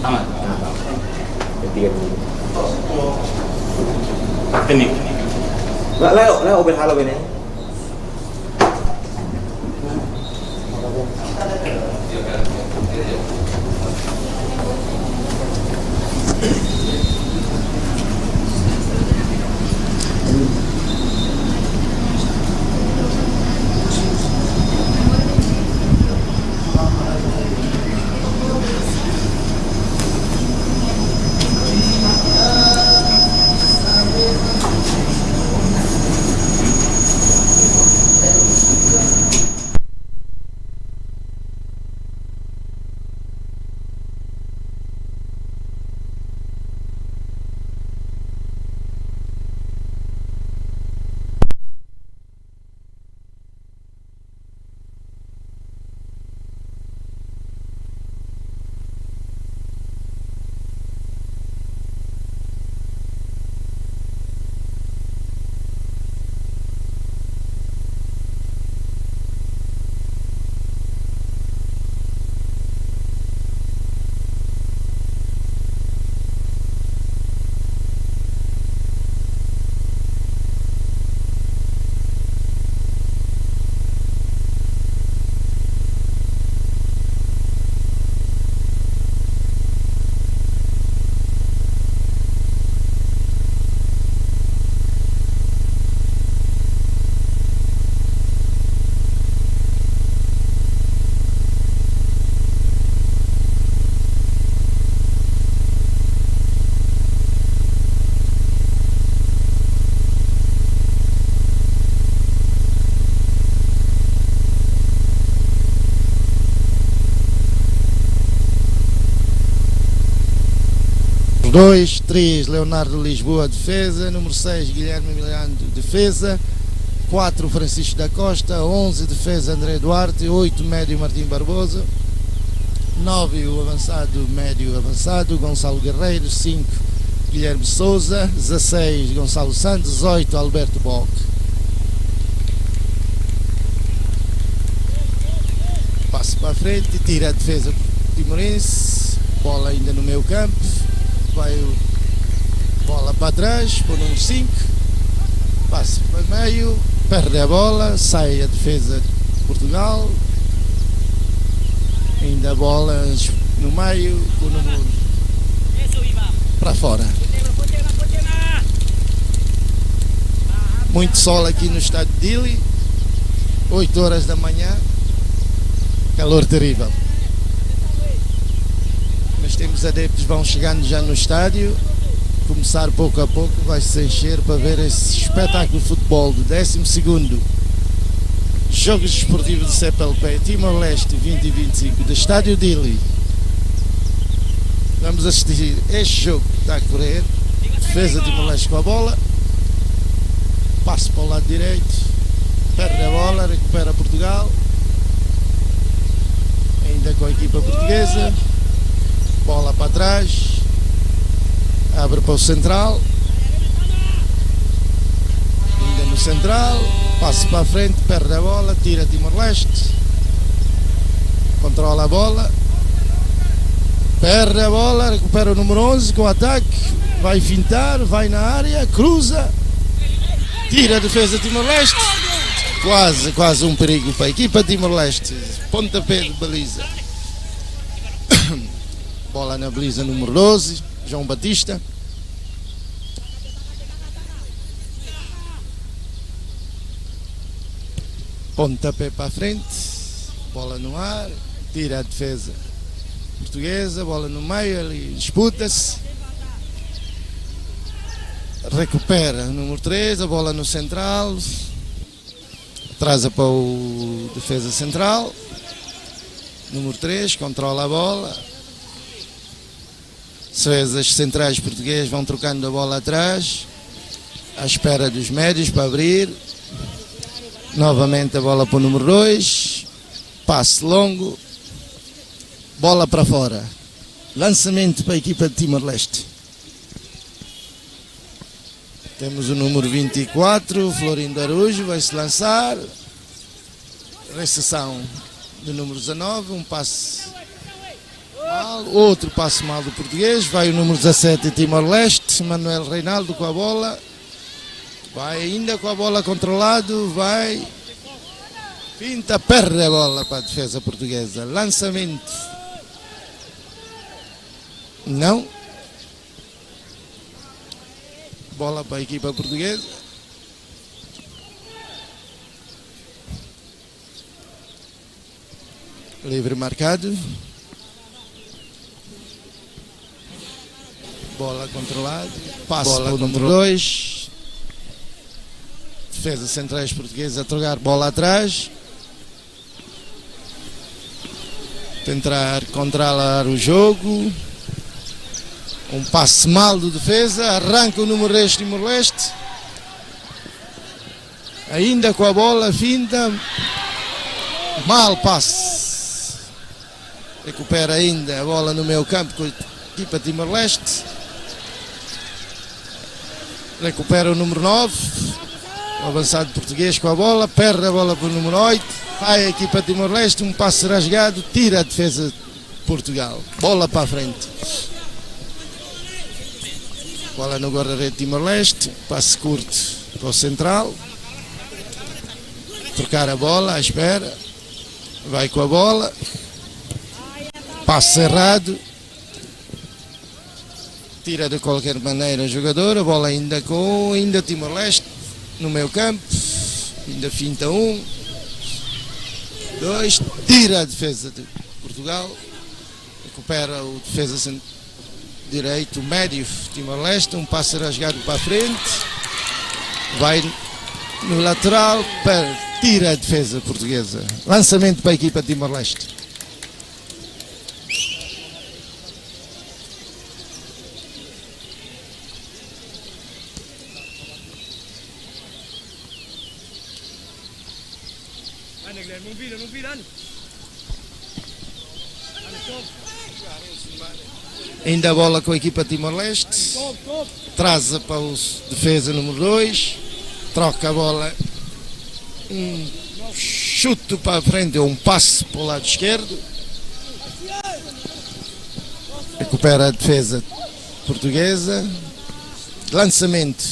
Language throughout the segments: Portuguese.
Aman. Ketiga dulu. Teknik. Leo open halo ini. Dois, 3, Leonardo Lisboa, defesa. Número 6, Guilherme Milano, defesa. 4, Francisco da Costa. 11, defesa, André Duarte. 8, médio, Martim Barbosa. 9, o avançado, médio avançado, Gonçalo Guerreiro. 5, Guilherme Souza. 16, Gonçalo Santos. 18, Alberto Bock. Passo para a frente, tira a defesa timorense. Bola ainda no meio campo. Vai bola para trás, para o número 5, passa para meio, perde a bola, sai a defesa de Portugal, ainda a bola no meio, com o número para fora. Muito sol aqui no estádio de Dili, 8 horas da manhã, calor terrível. Mas temos adeptos que vão chegando já no estádio, começar pouco a pouco, vai se encher para ver esse espetáculo de futebol do 12º Jogos Desportivos do CPLP Timor-Leste 2025 do Estádio Dili. Vamos assistir este jogo que está a correr, defesa de Timor-Leste com a bola, passe para o lado direito, perde a bola, recupera Portugal, ainda com a equipa portuguesa. Bola para trás, abre para o central, ainda no central, passa para a frente, perde a bola, tira Timor-Leste, controla a bola, perde a bola, recupera o número 11 com o ataque, vai fintar, vai na área, cruza, tira a defesa Timor-Leste, quase um perigo para a equipa Timor-Leste, pontapé de baliza. Bola na baliza número 12, João Batista. Pontapé para a frente, bola no ar, tira a defesa portuguesa, bola no meio, ali disputa-se. Recupera o número 3, a bola no central, atrasa para o defesa central. Número 3, controla a bola. Defesas centrais portugueses vão trocando a bola atrás, à espera dos médios para abrir. Novamente a bola para o número 2, passe longo, bola para fora. Lançamento para a equipa de Timor-Leste. Temos o número 24, Florindo Araújo, vai-se lançar. Recepção do número 19, um passe mal, outro passo mal do português, vai o número 17 de Timor-Leste, Manuel Reinaldo com a bola, vai ainda com a bola controlado, vai, finta, perde a bola para a defesa portuguesa, lançamento, não, bola para a equipa portuguesa. Livre marcado. Bola controlada. Passe para o número 2. Defesa centrais portuguesa a trocar bola atrás. Tentar controlar o jogo. Um passe mal do defesa. Arranca o número 10 Timor-Leste. Ainda com a bola, finta. Mal passe. Recupera ainda a bola no meio campo com a equipa Timor-Leste. Recupera o número 9. O avançado português com a bola. Perde a bola para o número 8. Vai a equipa Timor-Leste. Um passe rasgado. Tira a defesa de Portugal. Bola para a frente. Bola no guarda-redes Timor-Leste. Passe curto para o central. Trocar a bola à espera. Vai com a bola. Passe errado, tira de qualquer maneira o jogador, a bola ainda Timor-Leste no meio campo, ainda finta 1, 2, tira a defesa de Portugal, recupera o defesa direito, médio Timor-Leste, um passe rasgado para a frente, vai no lateral, tira a defesa portuguesa, lançamento para a equipa Timor-Leste. Ainda a bola com a equipa Timor-Leste, traz para o defesa número 2, troca a bola, chute para a frente, um passe para o lado esquerdo, recupera a defesa portuguesa, lançamento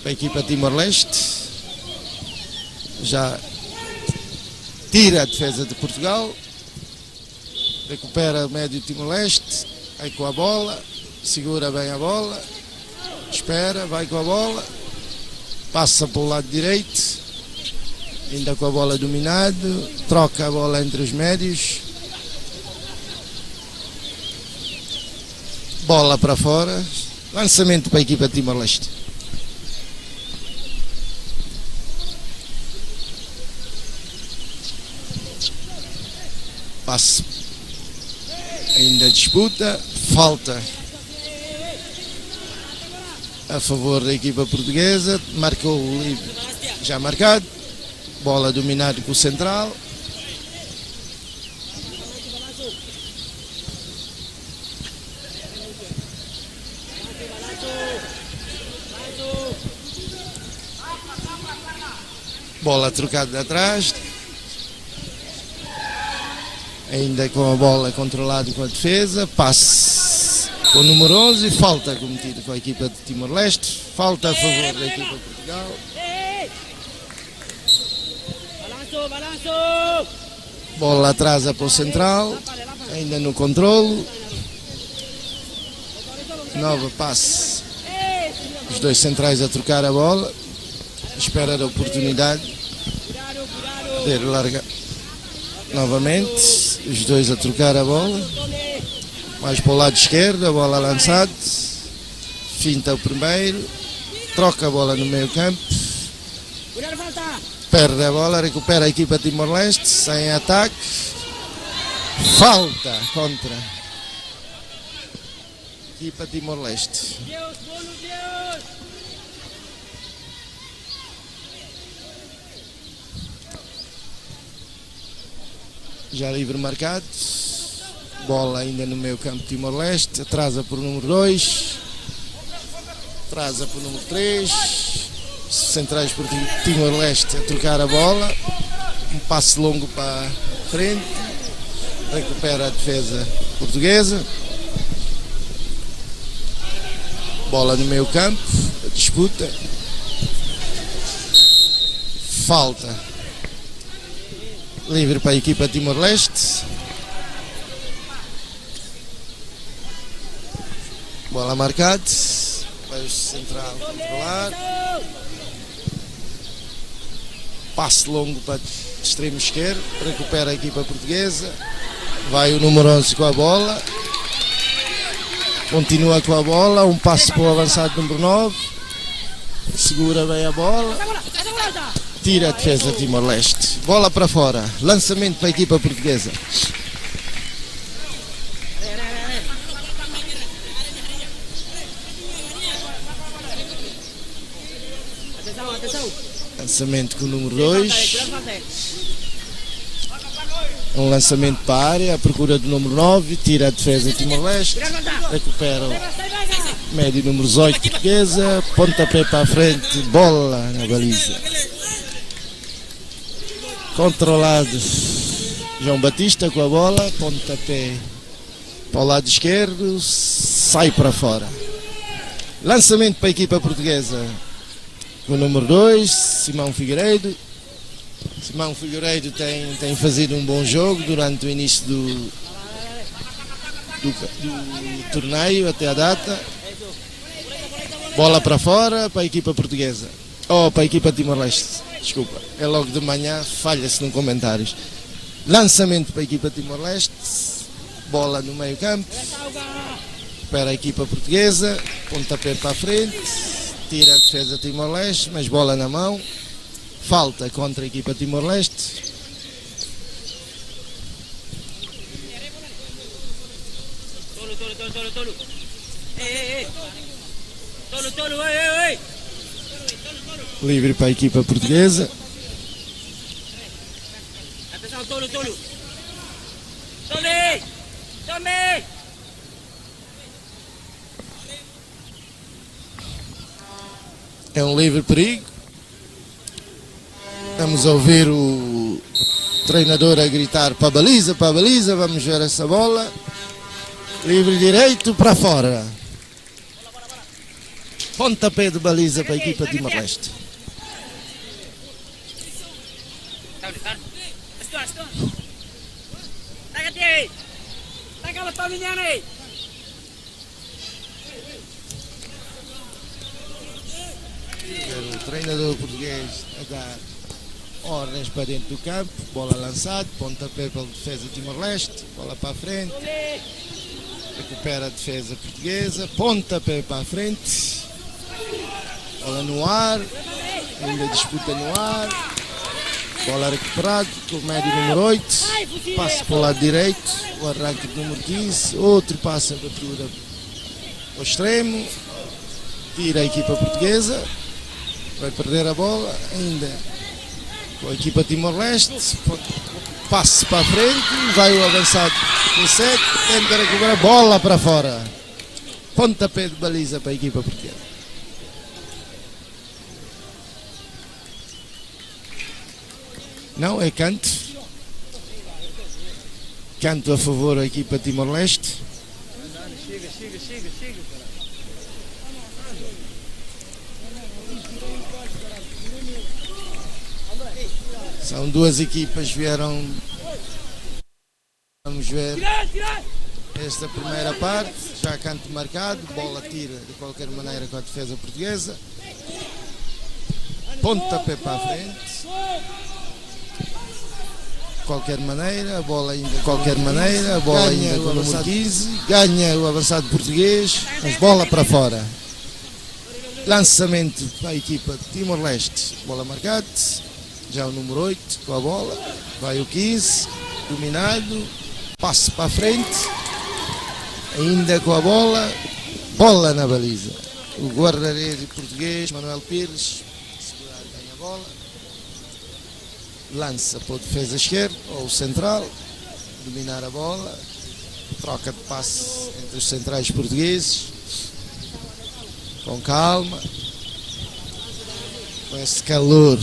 para a equipa Timor-Leste, já tira a defesa de Portugal. Recupera o médio Timor-Leste, vai com a bola, segura bem a bola, espera, vai com a bola, passa para o lado direito, ainda com a bola dominado, troca a bola entre os médios, bola para fora, lançamento para a equipa Timor-Leste. Passe. Ainda disputa, falta a favor da equipa portuguesa, marcou o livre, já marcado, bola dominada com o central. Bola trocada de atrás. Ainda com a bola controlada com a defesa, passe com o número 11, falta cometida com a equipa de Timor-Leste, falta a favor da equipa de Portugal. Bola atrasa para o central, ainda no controlo. Nova passe, os dois centrais a trocar a bola, espera da oportunidade de largar novamente. Os dois a trocar a bola, mais para o lado esquerdo, a bola lançada, finta o primeiro, troca a bola no meio campo, perde a bola, recupera a equipa Timor-Leste, sem ataque, falta contra a equipa Timor-Leste. Já livre marcado, bola ainda no meio campo Timor-Leste, atrasa por número 2, atrasa por número 3, centrais por Timor-Leste a trocar a bola, um passe longo para frente, recupera a defesa portuguesa. Bola no meio campo, a disputa. Falta. Livre para a equipa Timor-Leste. Bola marcada. Vai o central controlar. Passe longo para o extremo esquerdo. Recupera a equipa portuguesa. Vai o número 11 com a bola. Continua com a bola. Um passe para o avançado número 9. Segura bem a bola. Tira a defesa de Timor-Leste. Bola para fora. Lançamento para a equipa portuguesa. Lançamento com o número 2. Um lançamento para a área, à procura do número 9. Tira a defesa de Timor-Leste. Recupera o médio número 18 portuguesa. Pontapé para a frente. Bola na baliza. Controlado João Batista com a bola. Pontapé para o lado esquerdo. Sai para fora. Lançamento para a equipa portuguesa. Com o número 2, Simão Figueiredo. Simão Figueiredo tem fazido um bom jogo durante o início do torneio até a data. Bola para fora para a equipa portuguesa. Para a equipa Timor-Leste. Desculpa, é logo de manhã, falha-se nos comentários. Lançamento para a equipa Timor-Leste. Bola no meio campo. Para a equipa portuguesa. Pontapé para a frente. Tira a defesa Timor-Leste, mas bola na mão. Falta contra a equipa Timor-Leste. Livre para a equipa portuguesa. É um livre perigo. Vamos ouvir o treinador a gritar para a baliza, para a baliza. Vamos ver essa bola. Livre direito para fora. Pontapé de baliza para a equipa de Timor-Leste. O treinador português a dar ordens para dentro do campo. Bola lançada, pontapé para a defesa de Timor-Leste. Bola para a frente. Recupera a defesa portuguesa. Pontapé para a frente. Bola no ar. Ainda disputa no ar. Bola recuperada com o médio número 8. Passe para o lado direito. O arranque do número 15. Outro passe a abertura ao extremo. Tira a equipa portuguesa. Vai perder a bola. Ainda com a equipa Timor-Leste. Passe para a frente. Vai o avançado com 7. Tenta recuperar a bola para fora. Pontapé de baliza para a equipa portuguesa. Não, é canto. Canto a favor da equipa Timor-Leste. São duas equipas que vieram. Vamos ver esta primeira parte. Já canto marcado. Bola tira de qualquer maneira com a defesa portuguesa. Pontapé para a frente. Qualquer maneira, a bola ainda ganha com o número 15, ganha o avançado português, mas bola para fora. Lançamento para a equipa de Timor-Leste, bola marcada, já o número 8 com a bola, vai o 15, dominado, passe para a frente, ainda com a bola, bola na baliza. O guarda-redes português, Manuel Pires, segurar bem a bola. Lança para o defesa esquerdo ou central, dominar a bola, troca de passe entre os centrais portugueses, com calma, com esse calor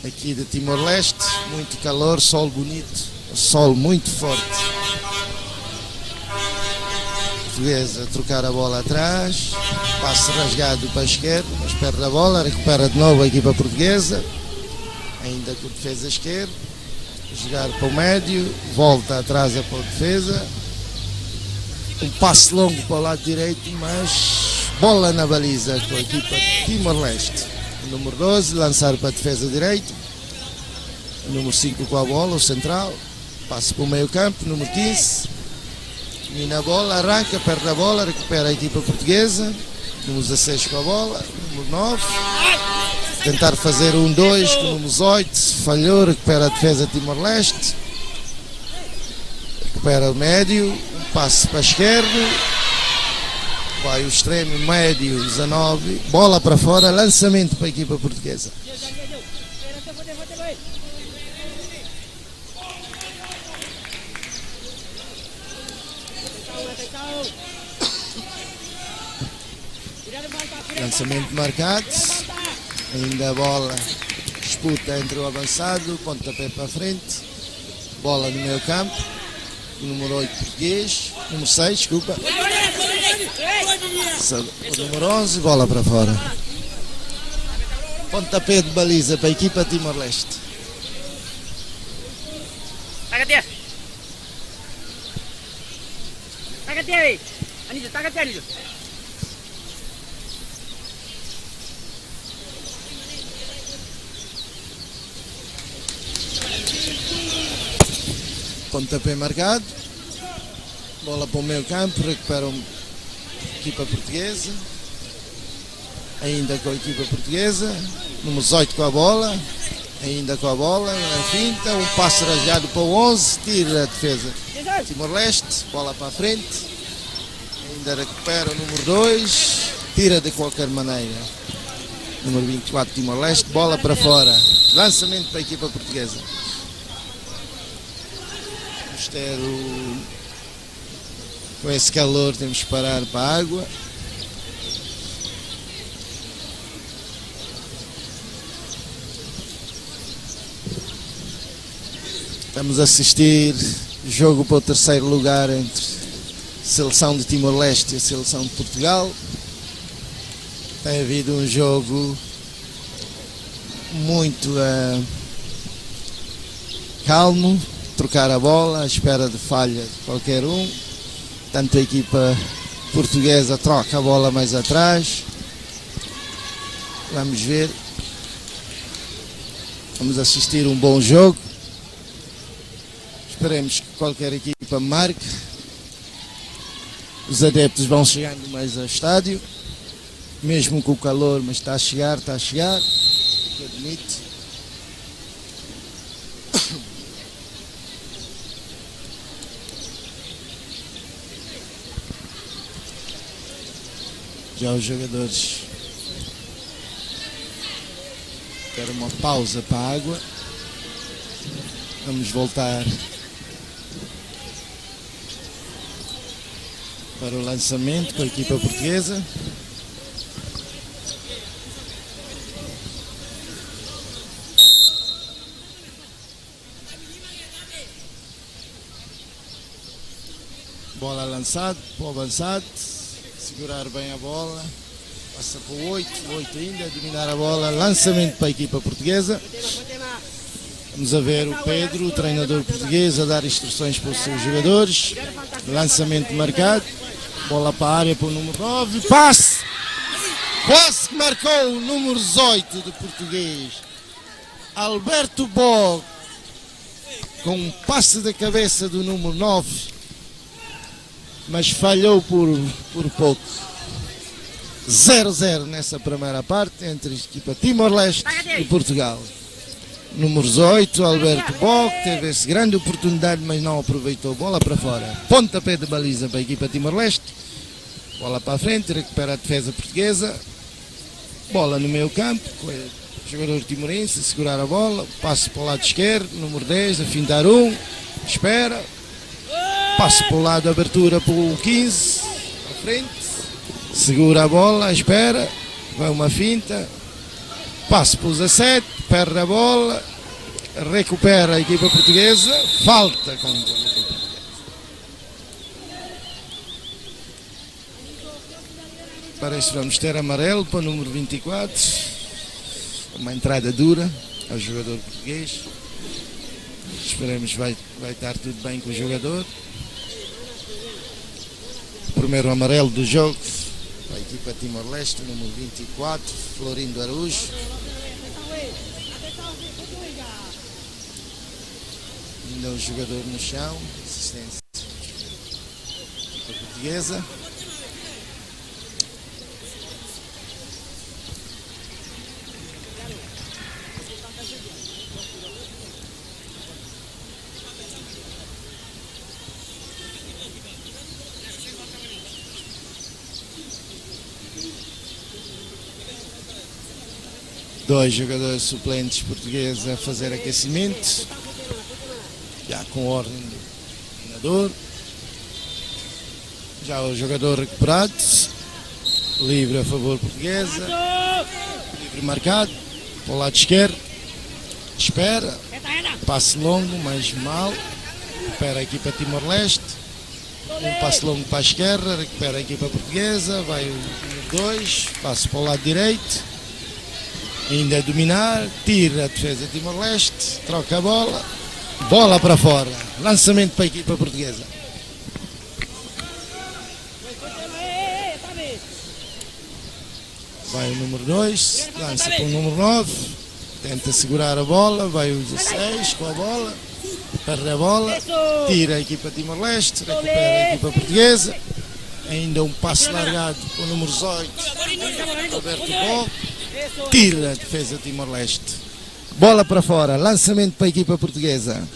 aqui de Timor-Leste, muito calor, sol bonito, sol muito forte. portuguesa a trocar a bola atrás, passe rasgado para a esquerda, mas perde a bola, recupera de novo a equipa portuguesa, ainda com a defesa esquerda, jogar para o médio, volta atrás para a defesa, um passe longo para o lado direito, mas bola na baliza com a equipa de Timor-Leste. O número 12, lançar para a defesa direita, o número 5 com a bola, o central, passe para o meio campo, número 15, domina a bola, arranca, perde a bola, recupera a equipa portuguesa, número 16 com a bola, número 9, tentar fazer 1-2 com o número 18, falhou, recupera a defesa de Timor-Leste, recupera o médio, um passe para a esquerda, vai o extremo médio, 19, bola para fora, lançamento para a equipa portuguesa. Lançamento marcado, ainda a bola, disputa entre o avançado, pontapé para a frente, bola no meio campo, o número 8 português, número 6, desculpa, o número 11, bola para fora. Pontapé de baliza para a equipa Timor-Leste. Pontapé marcado, bola para o meio campo, recupera a equipa portuguesa, ainda com a equipa portuguesa, número 18 com a bola, ainda com a bola, na finta, um passo rasgado para o 11, tira a defesa Timor-Leste, bola para a frente, ainda recupera o número 2, tira de qualquer maneira, número 24 Timor-Leste, bola para fora, lançamento para a equipa portuguesa. Com esse calor temos que parar para a água. Estamos a assistir jogo para o terceiro lugar entre a seleção de Timor-Leste e a seleção de Portugal. Tem havido um jogo muito calmo, trocar a bola, à espera de falha de qualquer um. Tanto a equipa portuguesa troca a bola mais atrás. Vamos ver. Vamos assistir um bom jogo. Esperemos que qualquer equipa marque. Os adeptos vão chegando mais ao estádio. Mesmo com o calor, mas está a chegar, está a chegar. Fica bonito. Já os jogadores querem uma pausa para a água. Vamos voltar para o lançamento com a equipa portuguesa. Bola lançada para o avançado. Segurar bem a bola, passa para o 8 ainda, dominar a bola, lançamento para a equipa portuguesa. Vamos a ver o Pedro, o treinador português, a dar instruções para os seus jogadores. Lançamento marcado, bola para a área para o número 9, passe! Quase que marcou o número 18 do português. Alberto Bog, com um passe da cabeça do número 9. Mas falhou por pouco. 0-0 nessa primeira parte entre a equipa Timor-Leste e Portugal. Número 18, Alberto Bock, teve essa grande oportunidade, mas não aproveitou. Bola para fora. Pontapé de baliza para a equipa Timor-Leste. Bola para a frente, recupera a defesa portuguesa. Bola no meio campo, com o jogador timorense a segurar a bola. Passo para o lado esquerdo, número 10, a fintar um. Espera. Passo para o lado, abertura para o 15, à frente, segura a bola, espera, vai uma finta, passo para o 17, perde a bola, recupera a equipa portuguesa, falta contra a equipa portuguesa. parece que vamos ter amarelo para o número 24. Uma entrada dura ao jogador português. Esperemos que vai estar tudo bem com o jogador. Primeiro amarelo do jogo para a equipa Timor-Leste, número 24, Florindo Araújo. Ainda um jogador no chão, assistência equipa portuguesa. Dois jogadores suplentes portugueses a fazer aquecimento, já com ordem do treinador. Já o jogador recuperado, livre a favor portuguesa, livre marcado, para o lado esquerdo, espera, passe longo, mas mal, recupera a equipa Timor-Leste, um passe longo para a esquerda, recupera a equipa portuguesa, vai o número 2, passe para o lado direito. Ainda a dominar, tira a defesa de Timor-Leste, troca a bola, bola para fora, lançamento para a equipa portuguesa. Vai o número 2, lança para o número 9, tenta segurar a bola, vai o 16 com a bola, perde a bola, tira a equipa Timor-Leste, recupera a equipa portuguesa. Ainda um passo largado para o número 18, Alberto Bol. Tira a defesa de Timor-Leste. Bola para fora, lançamento para a equipa portuguesa.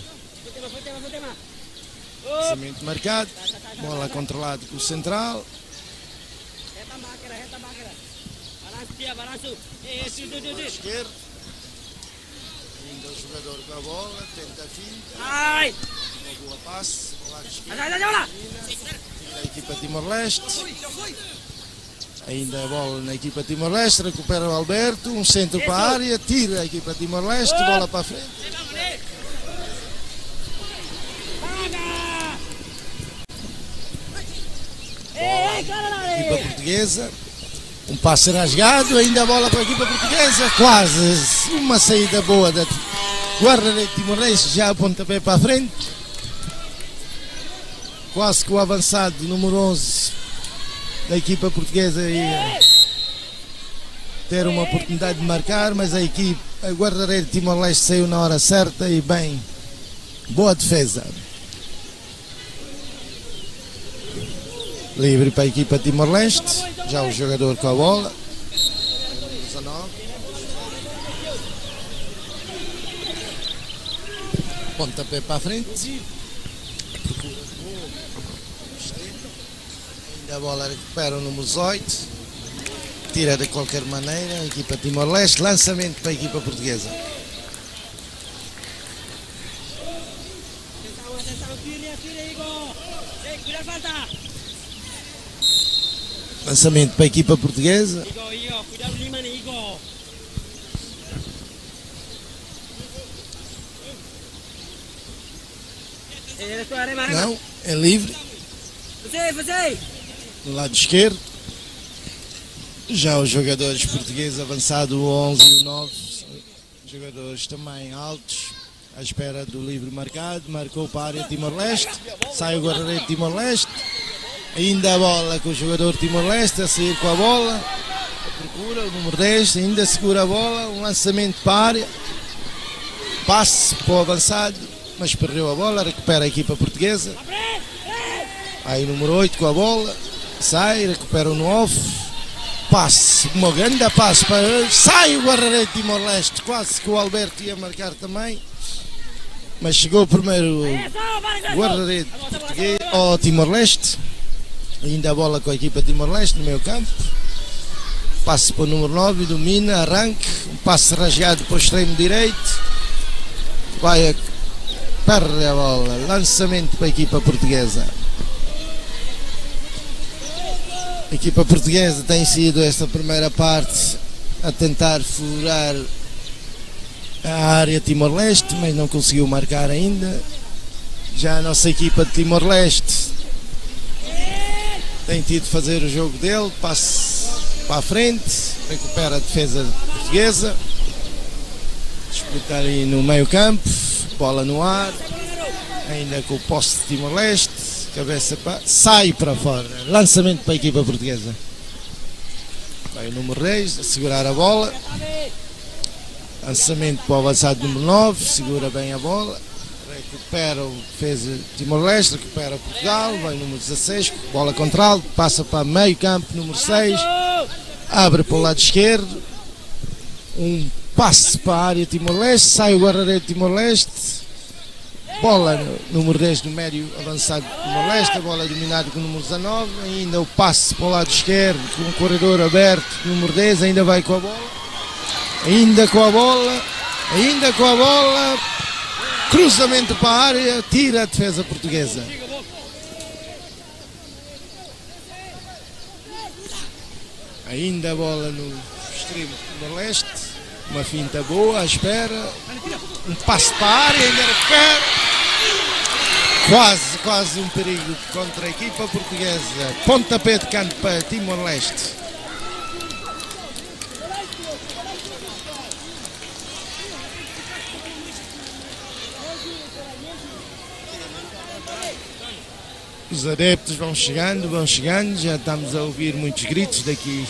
Lançamento marcado, bola controlada com o central. Esquerdo. Ainda o jogador com a bola, tenta a finta. Uma boa passe, lado esquerdo. Tira a equipa Timor-Leste. Ainda a bola na equipa Timor-Leste, recupera o Alberto, um centro para a área, tira a equipa Timor-Leste, bola para a frente. Equipa portuguesa, um passe rasgado, ainda a bola para a equipa portuguesa, quase uma saída boa da guarda-redes de Timor-Leste, já a pontapé para a frente. Quase que o avançado número 11 da equipa portuguesa ia ter uma oportunidade de marcar, mas a guarda-redes de Timor-Leste saiu na hora certa e bem, boa defesa. Livre para a equipa Timor-Leste, já o jogador com a bola, 19. Pontapé para a frente. A bola recupera o número 18, tira de qualquer maneira a equipa Timor-Leste, lançamento para a equipa portuguesa. Lançamento para a equipa portuguesa. Não, é livre. Do lado esquerdo, já os jogadores portugueses avançado, o 11 e o 9, jogadores também altos, à espera do livre marcado, marcou para a área Timor-Leste, sai o guarda-redes de Timor-Leste, ainda a bola com o jogador Timor-Leste a sair com a bola, procura o número 10, ainda segura a bola, um lançamento para a área, passe para o avançado, mas perdeu a bola, recupera a equipa portuguesa. Aí o número 8 com a bola, sai, recupera o 9, passe, uma grande passe para sai o guarda-redes de Timor-Leste, quase que o Alberto ia marcar também, mas chegou primeiro o guarda-redes português ao Timor-Leste, ainda a bola com a equipa Timor-Leste no meio campo, passe para o número 9, domina, arranque, um passe rasgado para o extremo direito, perde a bola, lançamento para a equipa portuguesa. A equipa portuguesa tem sido esta primeira parte a tentar furar a área Timor-Leste, mas não conseguiu marcar ainda. Já a nossa equipa de Timor-Leste tem tido de fazer o jogo dele, passe para a frente, recupera a defesa portuguesa, disputa ali no meio campo, bola no ar, ainda com o posse de Timor-Leste, cabeça para, sai para fora, lançamento para a equipa portuguesa. Vai o número 10 a segurar a bola, lançamento para o avançado número 9, segura bem a bola, recupera o defesa de Timor-Leste, recupera Portugal, vai o número 16, bola contra, passa para meio campo, número 6, abre para o lado esquerdo, um passe para a área Timor-Leste, sai o guarda-redes de Timor-Leste, bola no número 10 do médio avançado de Timor-Leste, a bola é dominada com o número 19, ainda o passe para o lado esquerdo, com um corredor aberto, número 10, ainda vai com a bola, ainda com a bola, cruzamento para a área, tira a defesa portuguesa. Ainda a bola no extremo Timor-Leste, uma finta boa à espera, um passo para a área, ainda recupera, quase um perigo contra a equipa portuguesa, pontapé de canto para Timor-Leste. Os adeptos vão chegando, já estamos a ouvir muitos gritos daqui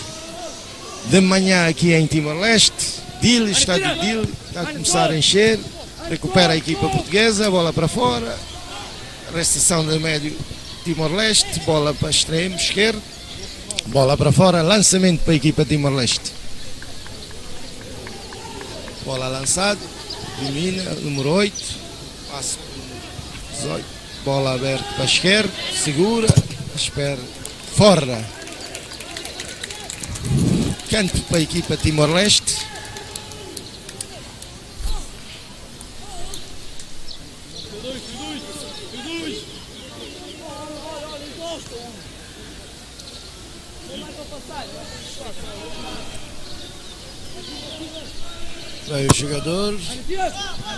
de manhã aqui em Timor-Leste. Dili, estádio Dili, está a começar a encher, recupera a equipa portuguesa, bola para fora, restrição do médio Timor-Leste, bola para extremo esquerdo, bola para fora, lançamento para a equipa Timor-Leste. Bola lançada, domina, número 8, passo para o número 18. Bola aberta para a esquerda, segura, espera, fora. Canto para a equipa Timor-Leste. Vai o jogador,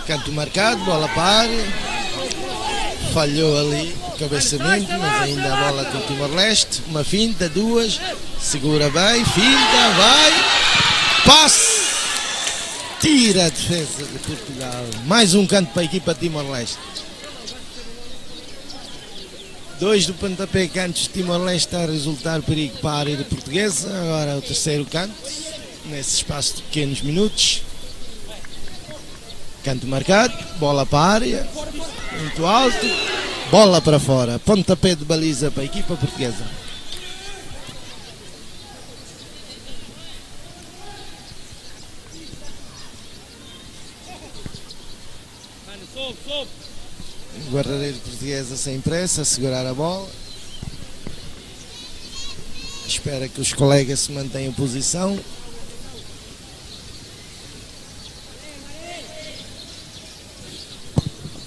canto marcado, bola para a área. Falhou ali o cabeçamento, mas ainda a bola com o Timor-Leste. Uma finta, duas, segura bem, finta, vai, passe, tira a defesa de Portugal. Mais um canto para a equipa de Timor-Leste. 2 do pontapé, cantos de Timor-Leste a resultar perigo para a área de Portuguesa. Agora o terceiro canto, nesse espaço de pequenos minutos. Canto marcado, bola para a área, muito alto, bola para fora, pontapé de baliza para a equipa portuguesa. Guarda-redes portuguesa sem pressa, a segurar a bola. Espera que os colegas se mantenham posição.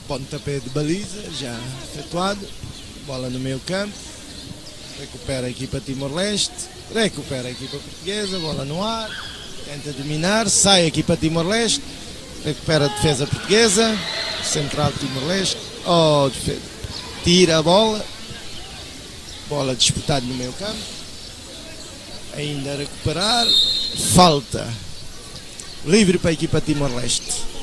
Pontapé de baliza, já efetuado, bola no meio campo, recupera a equipa Timor-Leste, recupera a equipa portuguesa, bola no ar, tenta dominar, sai a equipa Timor-Leste, recupera a defesa portuguesa, central Timor-Leste, defesa, tira a bola, bola disputada no meio campo, ainda a recuperar, falta, livre para a equipa Timor-Leste.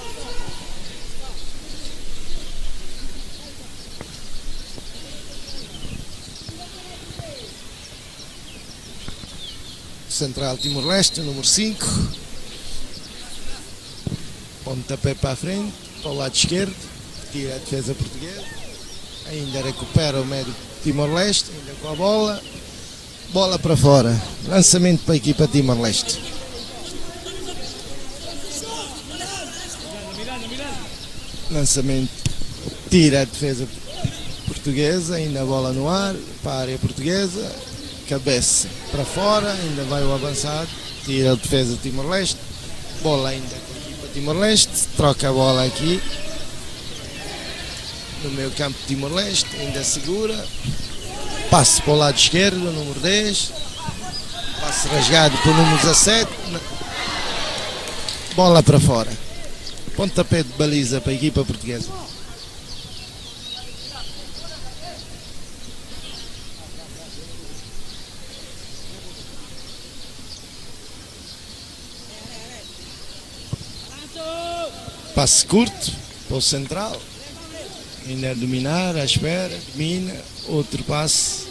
Central Timor-Leste, número 5, pontapé para a frente, para o lado esquerdo, tira a defesa portuguesa, ainda recupera o médio Timor-Leste, ainda com a bola, bola para fora, lançamento para a equipa Timor-Leste. Lançamento, tira a defesa portuguesa, ainda a bola no ar, para a área portuguesa, cabeça para fora, ainda vai o avançado, tira a defesa de Timor-Leste, bola ainda com a equipa Timor-Leste, troca a bola aqui, no meio campo de Timor-Leste, ainda segura, passe para o lado esquerdo, número 10, passe rasgado para o número 17, bola para fora, pontapé de baliza para a equipa portuguesa. passe curto para o central, ainda a dominar, à espera, domina, outro passe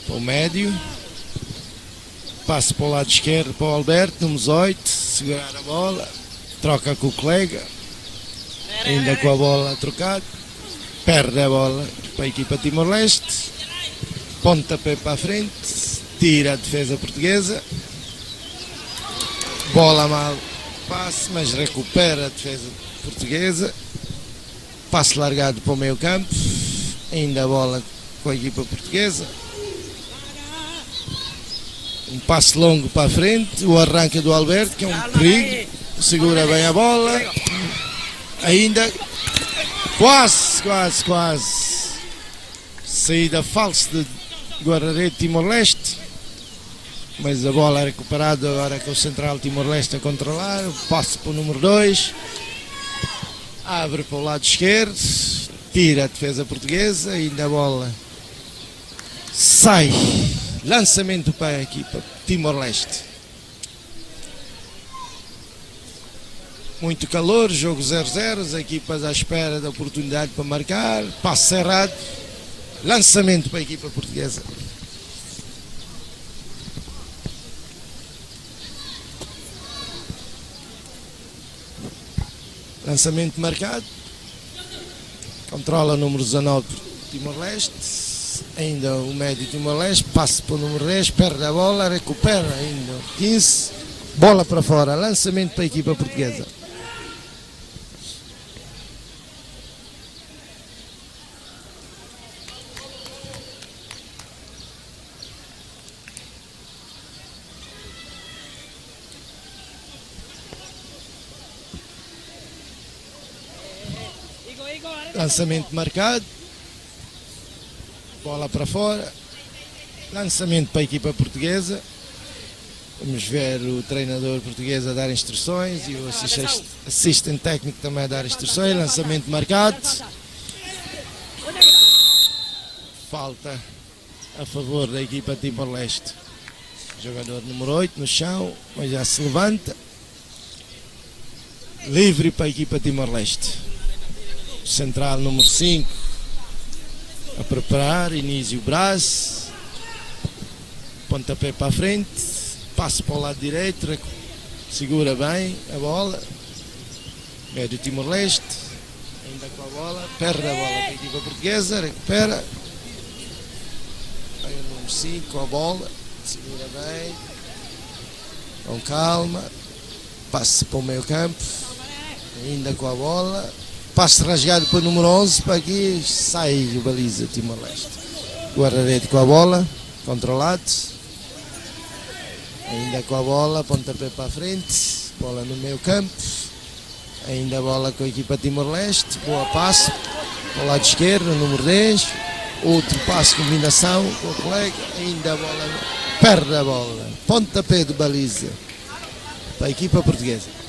para o médio, passe para o lado esquerdo para o Alberto, número 18, segurar a bola, troca com o colega, ainda com a bola trocada, perde a bola para a equipa Timor-Leste, pontapé para a frente, tira a defesa portuguesa, bola mal, passe, mas recupera a defesa portuguesa, passe largado para o meio campo, ainda a bola com a equipa portuguesa, um passe longo para a frente, o arranque do Alberto, que é um perigo, segura bem a bola, ainda quase, saída falsa de Guararete Timor-Leste, mas a bola é recuperada agora com o central Timor-Leste a controlar, passe para o número 2, abre para o lado esquerdo, tira a defesa portuguesa, ainda a bola sai, lançamento para a equipa Timor-Leste. Muito calor, jogo 0-0, as equipas à espera da oportunidade para marcar, passe errado, lançamento para a equipa portuguesa. Lançamento marcado, controla o número 19 Timor-Leste, ainda o médio Timor-Leste, passe para o número 10, perde a bola, recupera ainda 15, bola para fora, lançamento para a equipa portuguesa. Lançamento marcado, bola para fora, lançamento para a equipa portuguesa. Vamos ver o treinador português a dar instruções e o assistente técnico também a dar instruções. Lançamento marcado, falta a favor da equipa Timor-Leste. Jogador número 8 no chão, mas já se levanta, livre para a equipa Timor-Leste. Central número 5 a preparar, inicia o braço, pontapé para a frente, passe para o lado direito, segura bem a bola, médio Timor-Leste, ainda com a bola, perde a bola para a equipa portuguesa, recupera, vem o número 5 com a bola, segura bem, com calma, passe para o meio campo, ainda com a bola, passe rasgado para o número 11, para aqui sai o baliza Timor-Leste. Guararete com a bola, controlado, ainda com a bola, pontapé para a frente, bola no meio campo, ainda a bola com a equipa Timor-Leste, boa passe, para o lado esquerdo, número 10, outro passe, combinação com o colega, ainda a bola, perde a bola, pontapé de baliza para a equipa portuguesa.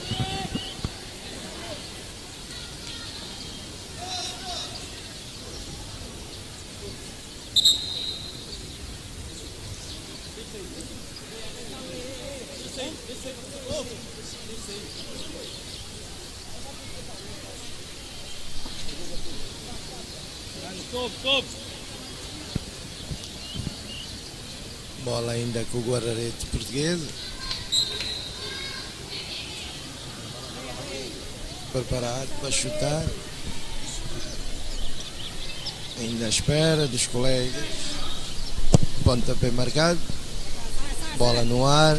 Bola ainda com o guarda-redes português. Preparado para chutar. Ainda à espera dos colegas. Pontapé marcado. Bola no ar.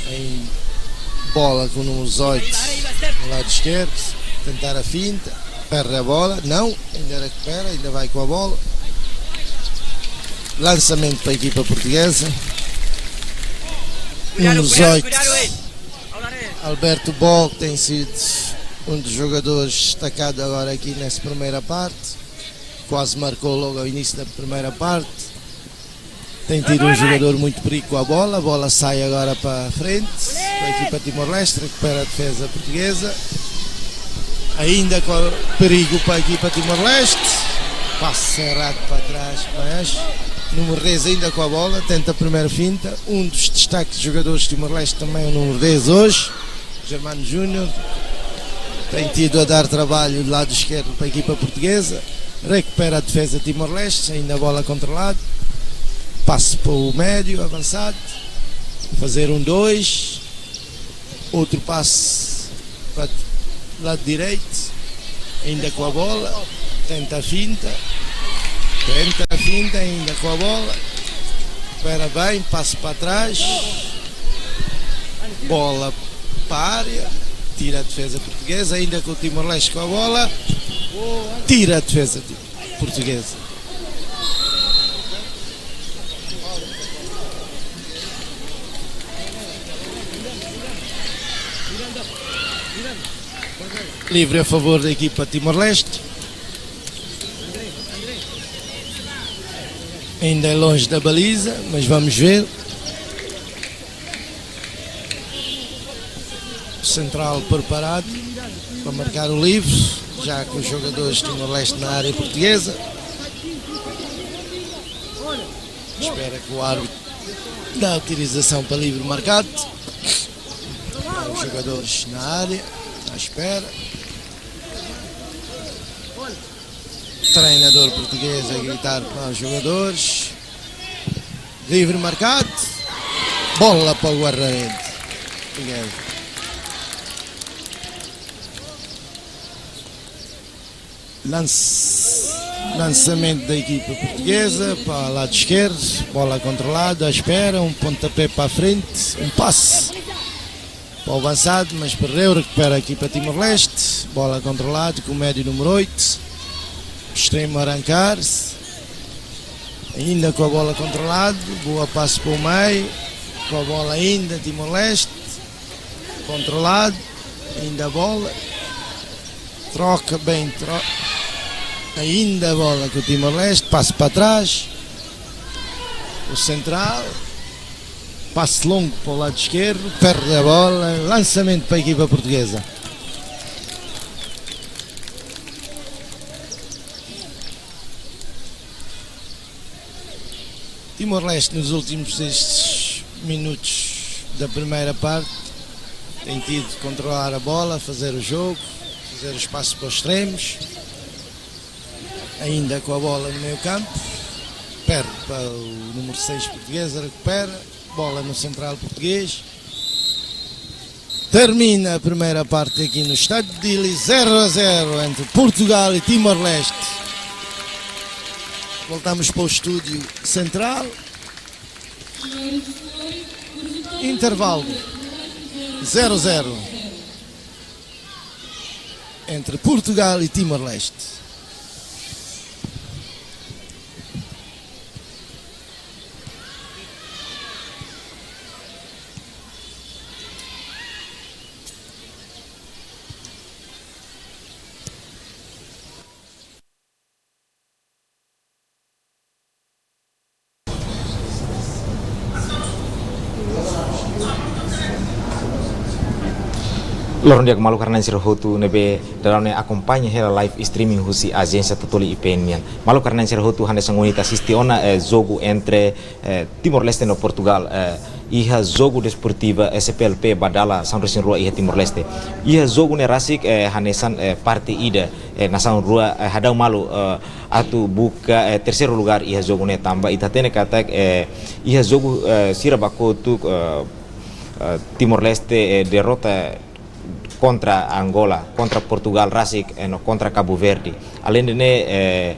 Em bola com o número 18 no lado esquerdo. Tentar a finta. Perde a bola. Não. Ainda recupera. Ainda vai com a bola. Lançamento para a equipa portuguesa. Número 18. Alberto Bol, que tem sido um dos jogadores destacados agora aqui nessa primeira parte. Quase marcou logo ao início da primeira parte. Tem tido um jogador muito perigo com a bola sai agora para a frente, para a equipa Timor-Leste, recupera a defesa portuguesa. Ainda com perigo para a equipa Timor-Leste. Passe errado para trás, mas número 10 ainda com a bola, tenta a primeira finta. Um dos destaques de jogadores de Timor-Leste também é o número 10 hoje, Germano Júnior. tem tido a dar trabalho do lado esquerdo para a equipa portuguesa, recupera a defesa de Timor-Leste, ainda a bola controlada, passe para o médio, avançado, fazer 1-2, outro passe para o lado direito, ainda com a bola, tenta a finta, ainda com a bola, recupera bem, passe para trás, bola para a área, tira a defesa portuguesa, ainda com o Timor-Leste com a bola, tira a defesa portuguesa. Livre a favor da equipa Timor-Leste. Ainda é longe da baliza, mas vamos ver. Central preparado para marcar o livre, já com os jogadores de Timor-Leste na área portuguesa. Espera que o árbitro dê a autorização para livre marcado. Os jogadores na área, à espera. Treinador português a gritar para os jogadores. Livre marcado. Bola para o guarda-rede. Lançamento da equipa portuguesa para o lado esquerdo. Bola controlada, à espera. Um pontapé para a frente. Um passe para o avançado, mas perdeu. Recupera a equipa Timor-Leste. Bola controlada com o médio número 8. Extremo a arrancar-se, ainda com a bola controlada, boa passe para o meio, com a bola ainda, Timor-Leste, controlado, ainda a bola, troca bem, ainda a bola com o Timor-Leste, passe para trás, o central, passe longo para o lado esquerdo, perde a bola, lançamento para a equipa portuguesa. Timor-Leste nos últimos 6 minutos da primeira parte tem tido de controlar a bola, fazer o jogo, fazer o espaço para os extremos, ainda com a bola no meio campo, perde para o número 6 português, recupera, bola no central português. Termina a primeira parte aqui no estádio de Dili, 0-0 entre Portugal e Timor-Leste. Voltamos para o estúdio central. Intervalo 0-0 entre Portugal e Timor-Leste. Lorong dia kemalu karena sir hotu nebe dalam ne acompanha hela live streaming husi agência Totoli IPN. Malu karena sir hotu hande sangunita assistiona jogo entre Timor-Leste no Portugal. Iha jogo desportiva SPLP Badala São Resin Rua iha Timor-Leste. Iha jogo ne rasik hanesan parte ida na São Rua hadau malu atu buka terceiro lugar iha jogo ne tamba itatene kata iha jogo sirabako tu Timor-Leste derrota contra Angola, contra Portugal, Rasik, contra Cabo Verde. Além de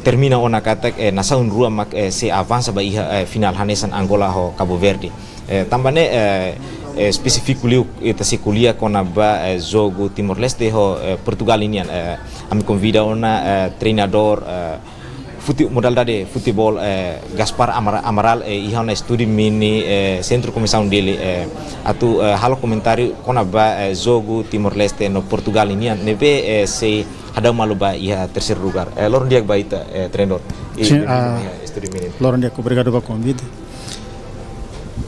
termina ona kata nasa unrua mak se avança ba final hanesan Angola ho Cabo Verde. Tambane específico liu ita se kulia kona ba jogo Timor-Leste ho Portugal inian. Ami convida ona treinador modalidade futebol Gaspar Amaral iha na studi mini centro comissão dele atu halo comentário kona ba jogo Timor-Leste no Portugal ini nebe se ada malu ba iha terceiro lugar Lorong dia baita treinador studi mini Lorong dia obrigado pelo convite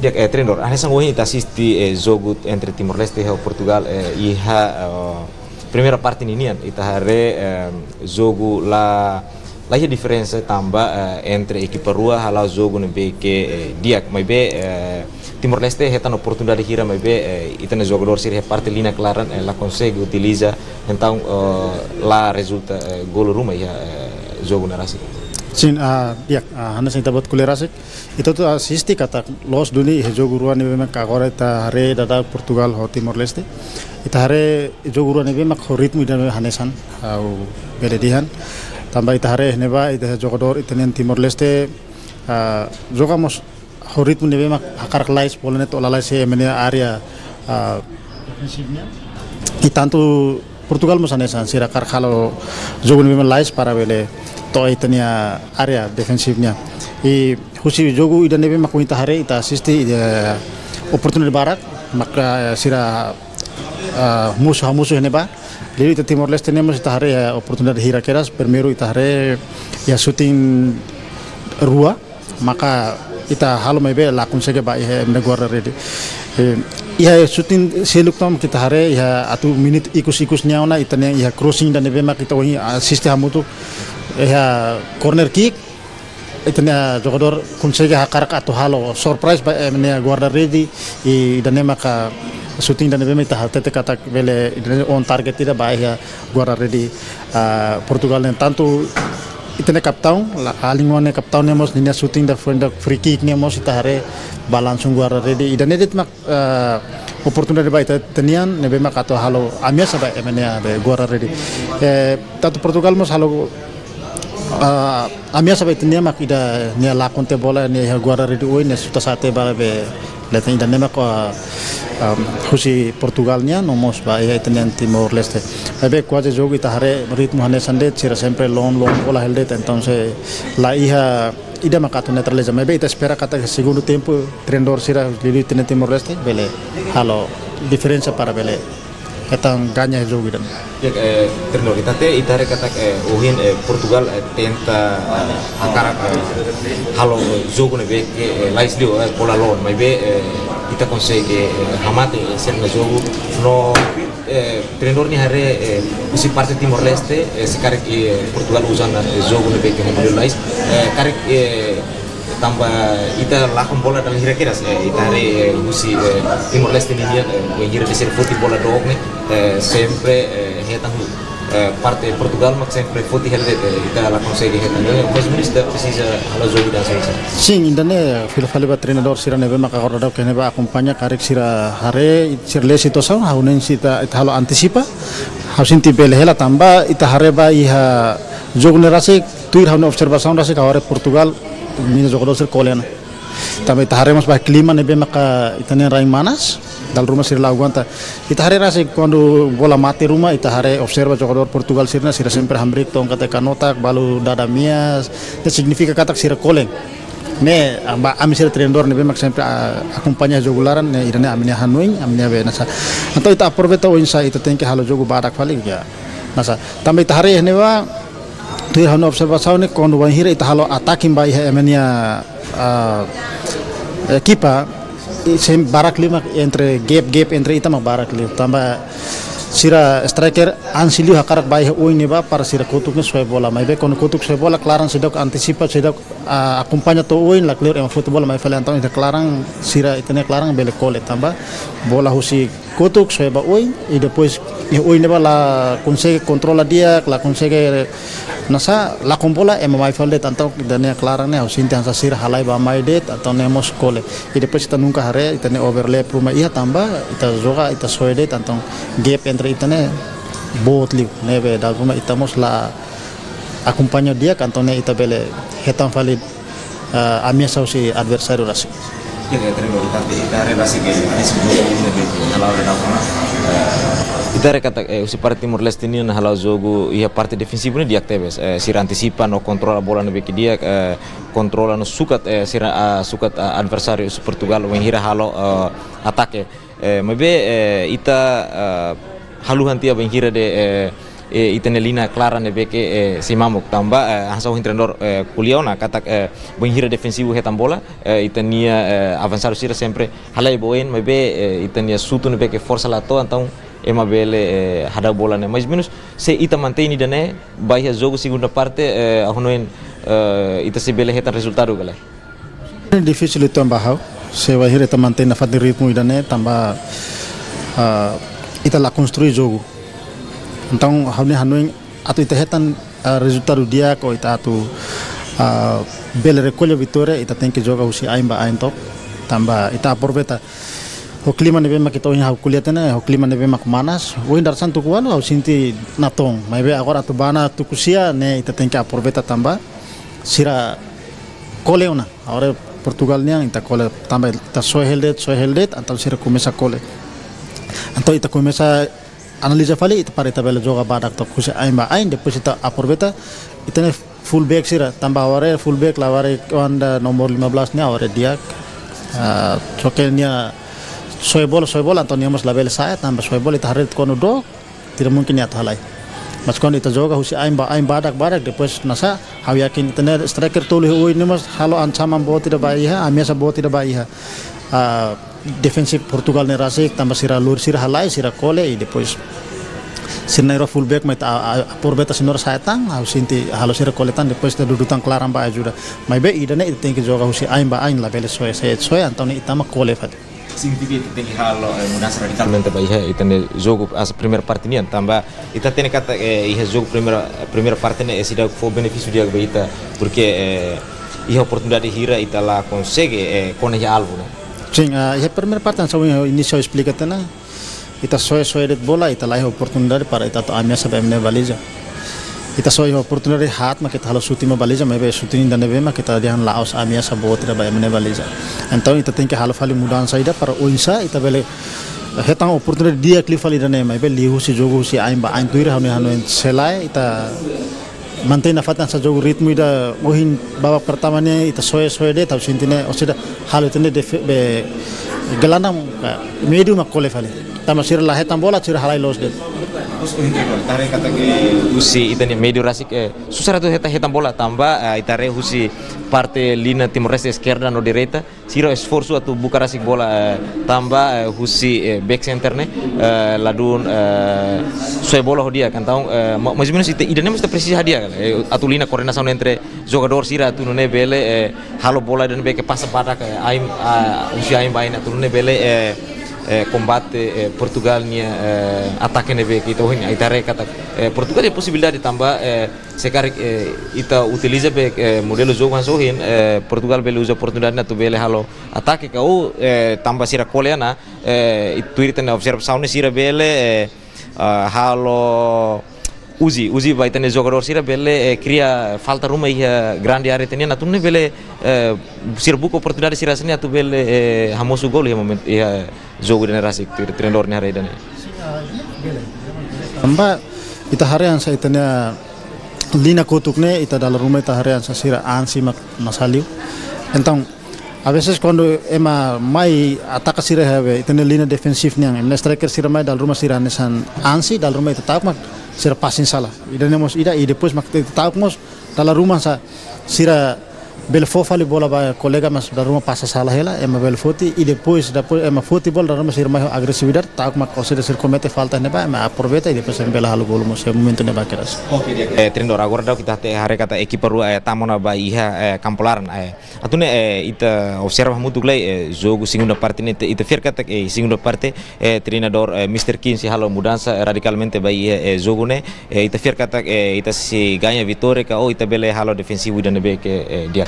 dia treinador a nessa hoje assisti jogo entre Timor-Leste e Portugal iha primeira parte ini ita hare jogo lá a diferença também entre equipa rua halau jogo no que dia mas be Timor-Leste retan oportunidade hira mas be itane jogador sir parte linha clara la consegue utiliza então lá resulta gol ruma ya jogo narasi. Sim, ya, hana sing tabot kulerasik. Itu tuh asisti kata los duni jogo ruan nebe mak agora ita hare dada Portugal ho Timor-Leste. Ita hare jogo ruan nebe mak ritmo ida hanesan au beredihan. Tambah ita hare neba ita jogador itanian Timor-Leste jogamos ho ritmo nebe mak akar lais bolane to lalai se menia area defensivnya. E tanto Portugal mos hanesan sira kar khalo jogo nebe lais para bele to itania area defensifnya i husi jogo ida nebe mak ita hare ita asisti oportunidade barak maka sira musuh neba jadi ita Timor-Leste nemos ita hare oportunidade hira keras primeiro ita hare ya shooting rua maka ita halo mebe la consegue ba negara ready ia shooting seluk tom kita hare ya atu minit ikus nyauna itania ya crossing dan nebe mak kita wani assist hamutu ya corner kick itania jogador consegue hakarak atau halo surprise ba menia guarda ready i dan maka shooting dan nebe ita tete kata bele on target tidak ba ya guarda ready Portugal dan tanto itane kaptaun alingone kaptaun nemos ninya shooting da free kick nemos ita hare balansung guarda ready ida nedet mak oportunidade ba ita tenian nebe mak atau halo amia saba emenia be guarda ready tanto Portugal mos halo amia saba tenia mak ida nia lakon te bola nia guarda ready oi nia suta sate bala be letan ida nemak husi Portugalnya nomos ba ya itanian Timor-Leste abe quase jogo ita hare ritmo hane sande sira sempre long bola helde entonces la hija ida makato neutraliza maybe ita espera kata segundo tempo trendor sira lili itanian Timor-Leste bele halo diferença para bele etang ganha jogo dan ya trendor ita hare kata uhin Portugal tenta akara halo jogo nebe lais dio bola lon maybe ita consegue hamate ser na jogo no treinador ni hare usi parte Timor-Leste se kare Portugal usando jogo nebe que modelo lais kare tambah ita lakon bola dalam kira-kira ita hare usi Timor-Leste ni dia mengira de ser futebol dog ne sempre hetang parte Portugal mak sempre foti helde ita la consegue hetang mas minister precisa ala jogo dan saya sim indane filofale ba treinador sira nebe mak agora dau kene ba acompaña karek sira hare sirle situação haunen sita ita halo antisipa hausinti bele hela tamba ita hare ba iha jogo ne rase tuir haune observação rase kaware Portugal mina jogo ser koleana tamba ita hare mas ba clima nebe maka itane raing manas dal rumah sir aguanta ita hare rase quando bola mate rumah ita hare observa jogador Portugal sirna sira sempre hambrik tong kata kanotak balu dada mias itu significa kata sira koleng ne amba ami sira treinador ne mak sempre acompanha jogularan ne irane amnya hanuing amnya be nasa atau ita aproveita o insa ita tem que halo jogo badak fali ya nasa tambah ita hare ne wa tu hano observação ne quando vai hira ita halo ataking ba iha amnya equipa sem barak lima entre gap entre ita mak barak lima tambah sira striker ansiliu hakarak bai oi neba para sira kutuknya soe bola mai be kono kutuk soe bola klaran sedok antisipa sedok acompanha to oi la clear em futebol mai fale antong ita klaran sira itane klaran bele kole tambah bola husi kutuk soe ba oi e depois oi neba la consegue controla dia la consegue nasa la kombola em mai fale tantong dania klaran ne husin tan sira halai ba mai det atau nemos kole e depois ita nunca hare itane overlap rumah ia tambah ita joga ita soe det tantong gap entre itane botli nebe dal rumah itamos la acompaña dia cantone ita bele hetan valid amia sausi adversario rasi ya treinador ita relasi que es a la hora ita kata usi parte Timor-Leste ni na halau jogo ia parte defensivo ni dia actives sira antisipa no controla bola no beki dia controla no sukat sira sukat adversario su Portugal wen hira halo atake mebe ita haluhan tia wen hira de itenelina clara ne beke si mamuk tamba hasa treinador kuliona kata wen hira defensivo hetan bola itania avançar sira sempre halai boen mebe itania sutu ne beke força la to então ema bele hada bola ne mais menos se ita mantém dane baia jogo segunda parte ahonoen ita se bele hetan resultado gale difícil itu bahau se vai ita mantém na fase ritmo idane tambah ita lá construir jogo. Então hanuin atu ita hetan resultado dia ko ita atu bela recolha vitória ita tem que jogar usi aimba top tambah ita aproveita o clima nebe mak kita hau kuliah tena o clima nebe mak manas o indar santu kualo au sinti natong mai be agora tu bana tu kusia ne ita tem que aproveita tambah sira coleona agora Portugal niang ita cole tambah ita soy heldet então sira começa cole então ita começa analisa fali ita para ita bela joga badak to kusia aimba depois ita aproveita ita ne fullback sira tambah agora fullback laware onda nomor 15 ni agora dia chokelnya soy bola Antonio mas label saya tambah soy bola ita harit kono do tidak mungkin ya halai mas kono ita joga husi aim badak depois nasa hau yakin ita ne striker tolu oi ne mas halo ancaman bo tidak baiha amiasa bo tidak baiha defensif Portugal ne rasik tambah sira lur sira halai sira kole depois sinairo fullback mai aproveita sinora saya tang hau sinti halo sira koletan depois da dudutang klaram ba ajuda mai be idane ita tem que joga husi aim label soy Antoni ita ma kole fat significa que tem que halo mudança radicalmente para ihe itane jogo as primeira parte nian tambah ita tem kata ihe jogo primeira parte ne sida for benefício dia baita porque ihe oportunidade hira ita lá consegue con ihe alvo né sim ihe primeira parte so início explica tena ita soy de bola ita lá oportunidade para ita to amia sabe mne baliza ita soy oportunidade hat ma kita halo shooting ma baliza mai be shooting da neve ma kita dihan laos amia sa bot da ba mne baliza então ita tem que halo fali mudança ida para oisa ita bele hetang oportunidade dia clip fali da ne mai be lihu si jogo si aimba tuir hanu selai ita mantém na fatan sa jogo ritmo ida mohin babak pertama ne ita soy de tau sintine osida halo tene de be gelandang medium ma kole fali tama sir la hetan bola sir halai los de Tare kata ke usi itani medio rasik susah tu hetan bola tambah itare usi parte linha Timor Leste esquerda no direita siro esforço atu buka rasik bola tambah usi back center ne ladun soy bola dia kan tahu mais ou menos idane mesti precisa dia atu linha coordenação entre jogador sira atu ne bele halo bola dan beke passa badak usi aim bain atu ne bele combate Portugal nia ataque neve kita hoin itare kata Portugal é possibilidade tambah sekarang ita utiliza be modelo jogo sohin Portugal bele usa oportunidade na tu bele halo ataque kau tambah sira koleana itu irita na observação ne sira bele halo uzi vai tene jogador sira bele cria falta rumah ia grande área tenia na tu ne bele sira buka oportunidade sira sini atu bele hamosu gol ia moment ia jogo generasi treinador ne hari dane tambah ita harian sa itanya lina kutukne ita dalam rumah ita harian sa sira ansi masaliu então a veces quando ema mai ataca sira have itanya lina defensif niang emna striker sira mai dalam rumah sira nesan ansi dalam rumah ita tak mak sira passing salah idanemos ida e depois mak tak mos dalam rumah sa sira belfo fali bola ba colega mas da rumah passa salah ela ema belfoti e depois ema foti bola da rumah sir mais agressividade tak mak considera sir comete falta ne ba ema aproveita e depois bela halo gol mos momento ne ba keras treinador agora dau kita te hari kata equipa rua tamona ba iha campolaran atune ita observa muito glei jogo segunda parte ne ita fer kata segunda parte treinador Mr. 15 halo mudança radicalmente ba iha jogo ne ita fer kata ita si ganha vitória ka ita bele halo defensivo da nebe ke dia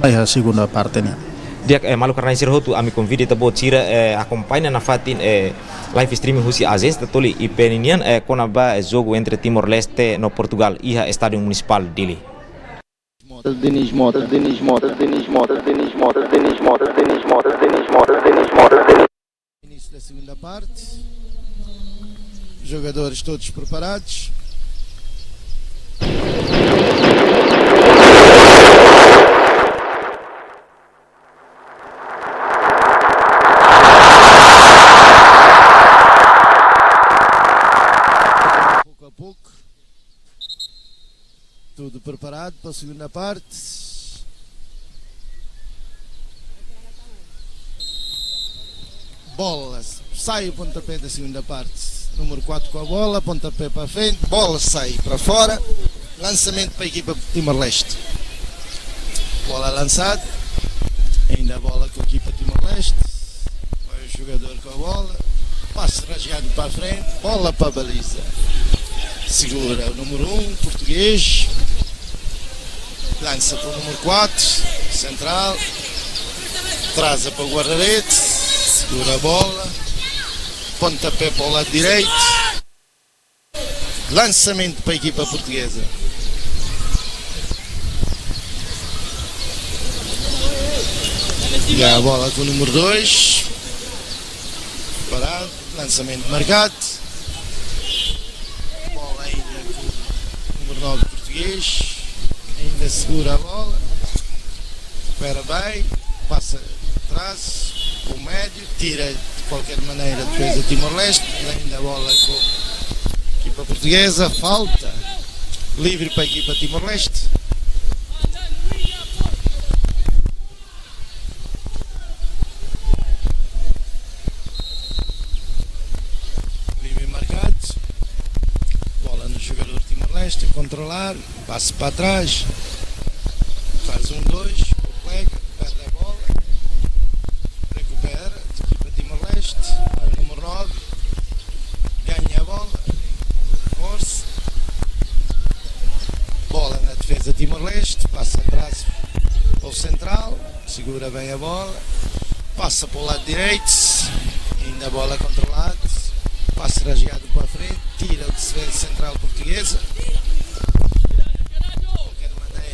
a segunda parte né dia malu karena isir hotu ami convide ta bot tira acompanha na fatin live streaming husi azes ta toli ipeninian kona ba jogo entre Timor Leste no Portugal iha estádio municipal dili Denis Mota início da segunda parte, jogadores todos preparados. Tudo preparado para a segunda parte. Bola, sai o pontapé da segunda parte. Número 4 com a bola, pontapé para frente, bola sai para fora. Lançamento para a equipa de Timor Leste. Bola lançada. com a equipa Timor-Leste. Vai o jogador com a bola. Passe rasgado para a frente. Bola para a baliza. Segura o número 1, português. Lança para o número 4, central. Traza para o guarda-rede. Segura a bola. Pontapé para o lado direito. Lançamento para a equipa portuguesa. E a bola com o número 2. Parado. Lançamento marcado. Bola ainda com o número 9 português. Ainda segura a bola. Recupera bem. Passa atrás. Com o médio. Tira de qualquer maneira a defesa Timor-Leste. Ainda a bola com a equipa portuguesa. Falta. Livre para a equipa Timor-Leste. A controlar, passe para trás, faz 1-2, colega, perde a bola, recupera, equipa Timor-Leste, o número 9, ganha a bola, força, bola na defesa Timor-Leste, passa atrás para o central, segura bem a bola, passa para o lado direito, ainda a bola controlada, passe rasgado para a frente, tira o defesa central portuguesa.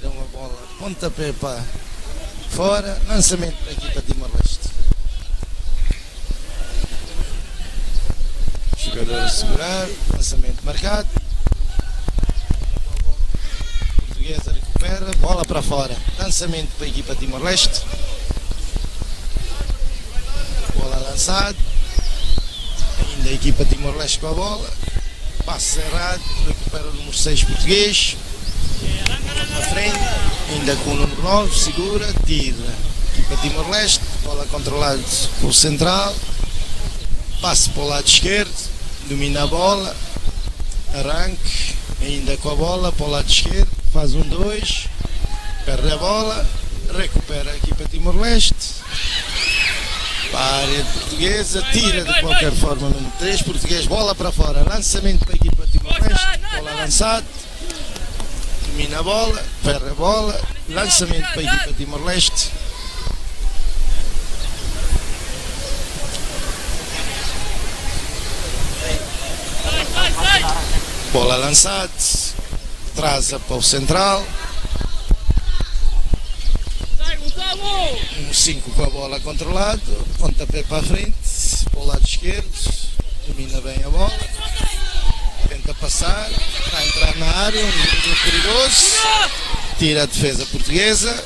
Uma bola, pontapé para fora, lançamento para a equipa Timor-Leste. Jogador a segurar, lançamento marcado. Portuguesa recupera, bola para fora, lançamento para a equipa Timor-Leste. Bola lançada, ainda a equipa Timor-Leste com a bola. Passe errado, recupera o número 6 português. Na frente, ainda com o número 9, segura, tira. Equipa Timor-Leste, bola controlada com o central. Passe para o lado esquerdo, domina a bola. Arranque, ainda com a bola para o lado esquerdo. Faz 1-2, perde a bola. Recupera a equipa Timor-Leste. Para a área portuguesa, tira de qualquer forma o número 3, português, bola para fora. Lançamento para a equipa Timor-Leste, bola lançada. Domina a bola, perde a bola, lançamento para a equipa Timor-Leste. Bola lançada, traza para o central. 5 com a bola controlado, pontapé para a frente, para o lado esquerdo, domina bem a bola. Tenta passar, está a entrar na área, um jogador perigoso, tira a defesa portuguesa,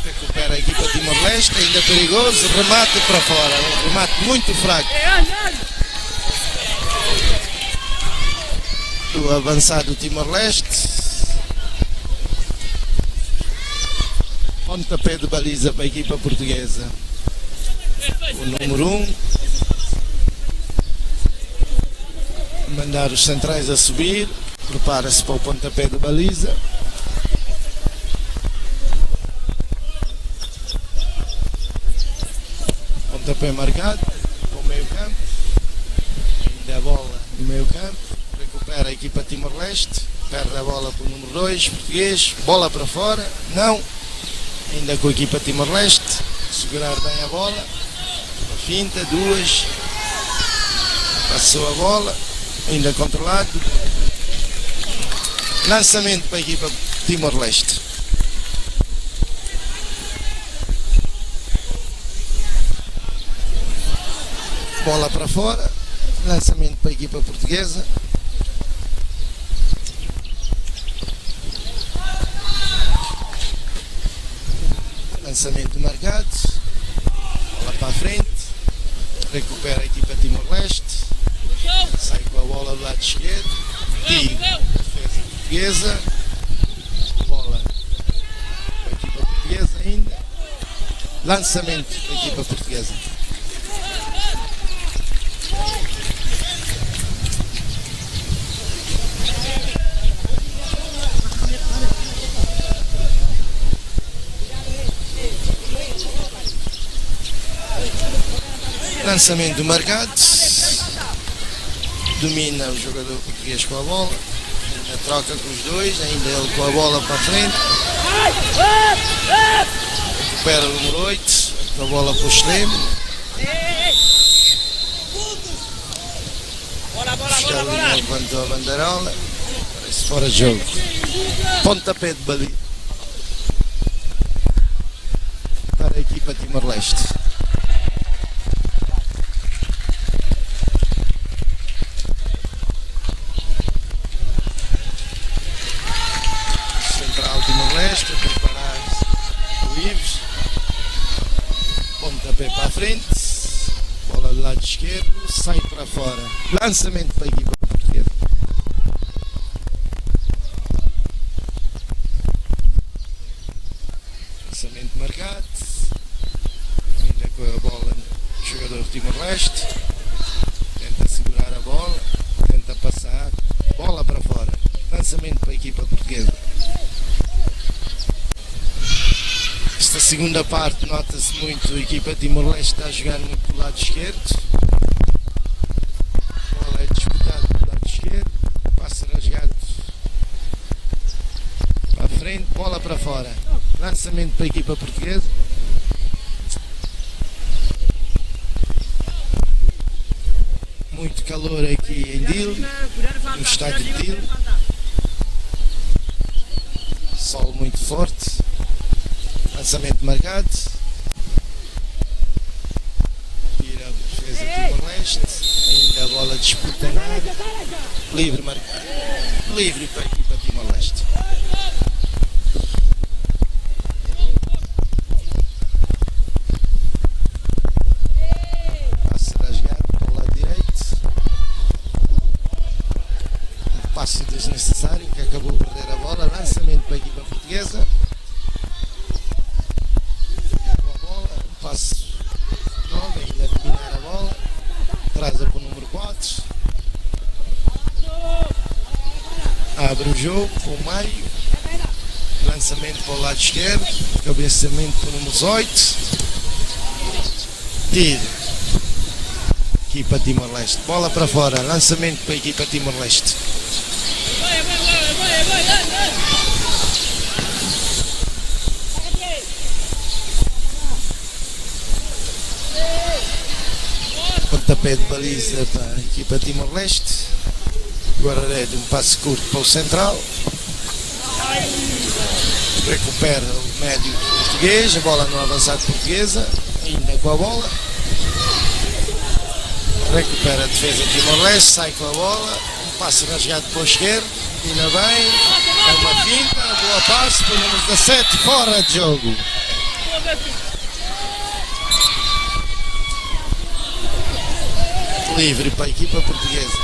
recupera a equipa Timor-Leste, ainda perigoso, remate para fora, um remate muito fraco. Do avançado Timor-Leste, pontapé de baliza para a equipa portuguesa, o número 1. Mandar os centrais a subir, prepara-se para o pontapé de baliza. Pontapé marcado para o meio campo, ainda a bola no meio campo, recupera a equipa Timor-Leste, perde a bola para o número 2, português, bola para fora, não, ainda com a equipa Timor-Leste, segurar bem a bola, finta, 2, passou a bola. Ainda controlado. Lançamento para a equipa Timor-Leste. Bola para fora. Lançamento para a equipa portuguesa. Lançamento marcado. Bola para a frente. Recupera a equipa Timor-Leste. Sai com a bola do lado esquerdo. Tira. Defesa portuguesa. Bola para a equipa portuguesa ainda. Lançamento para a equipa portuguesa. Lançamento marcado. Domina o jogador português com a bola. Ainda troca com os dois. Ainda ele com a bola para a frente. Recupera o número 8. Com a bola para o extremo. Fiscalinha levantou a bandeirola. Parece fora de jogo. Pontapé de baliza para a equipa Timor-Leste. Central Timor-Leste a preparar-se livres. Pontapé para a frente. Bola do lado esquerdo. Sai para fora. Lançamento para a equipa portuguesa. Lançamento marcado. Ainda com a bola o jogador de Timor-Leste. Tenta segurar a bola. Tenta passar. Bola para fora. Lançamento para a equipa portuguesa. Esta segunda parte nota-se muito. A equipa de Timor-Leste está a jogar muito do lado esquerdo. A bola é disputada do lado esquerdo. Passa rasgado para a frente. Bola para fora. Lançamento para a equipa portuguesa. Muito calor aqui em Dili, no estádio de Dili. Sol muito forte. Lançamento marcado. Tira a defesa de Timor-Leste. Ainda a bola disputa na área. Livre marcado. Livre para a equipa de Timor-Leste. Passe desnecessário que acabou de perder a bola. Lançamento para a equipa portuguesa. Com a bola, passe novo, ainda dominar a bola. Traz-a para o número 4. Abre o jogo com o meio. Lançamento para o lado esquerdo. Cabeçamento para o número 8. Tiro. Equipa Timor-Leste. Bola para fora. Lançamento para a equipa Timor-Leste. Pontapé de baliza para a equipa Timor-Leste. Guararede um passe curto para o central. Recupera o médio português. A bola no avançado portuguesa. Ainda com a bola. Recupera a defesa de Timor-Leste. Sai com a bola. Um passe rasgado para o esquerdo. Ainda bem. É uma finta. Boa passe para o número 17. Fora de jogo. Livre para a equipa portuguesa.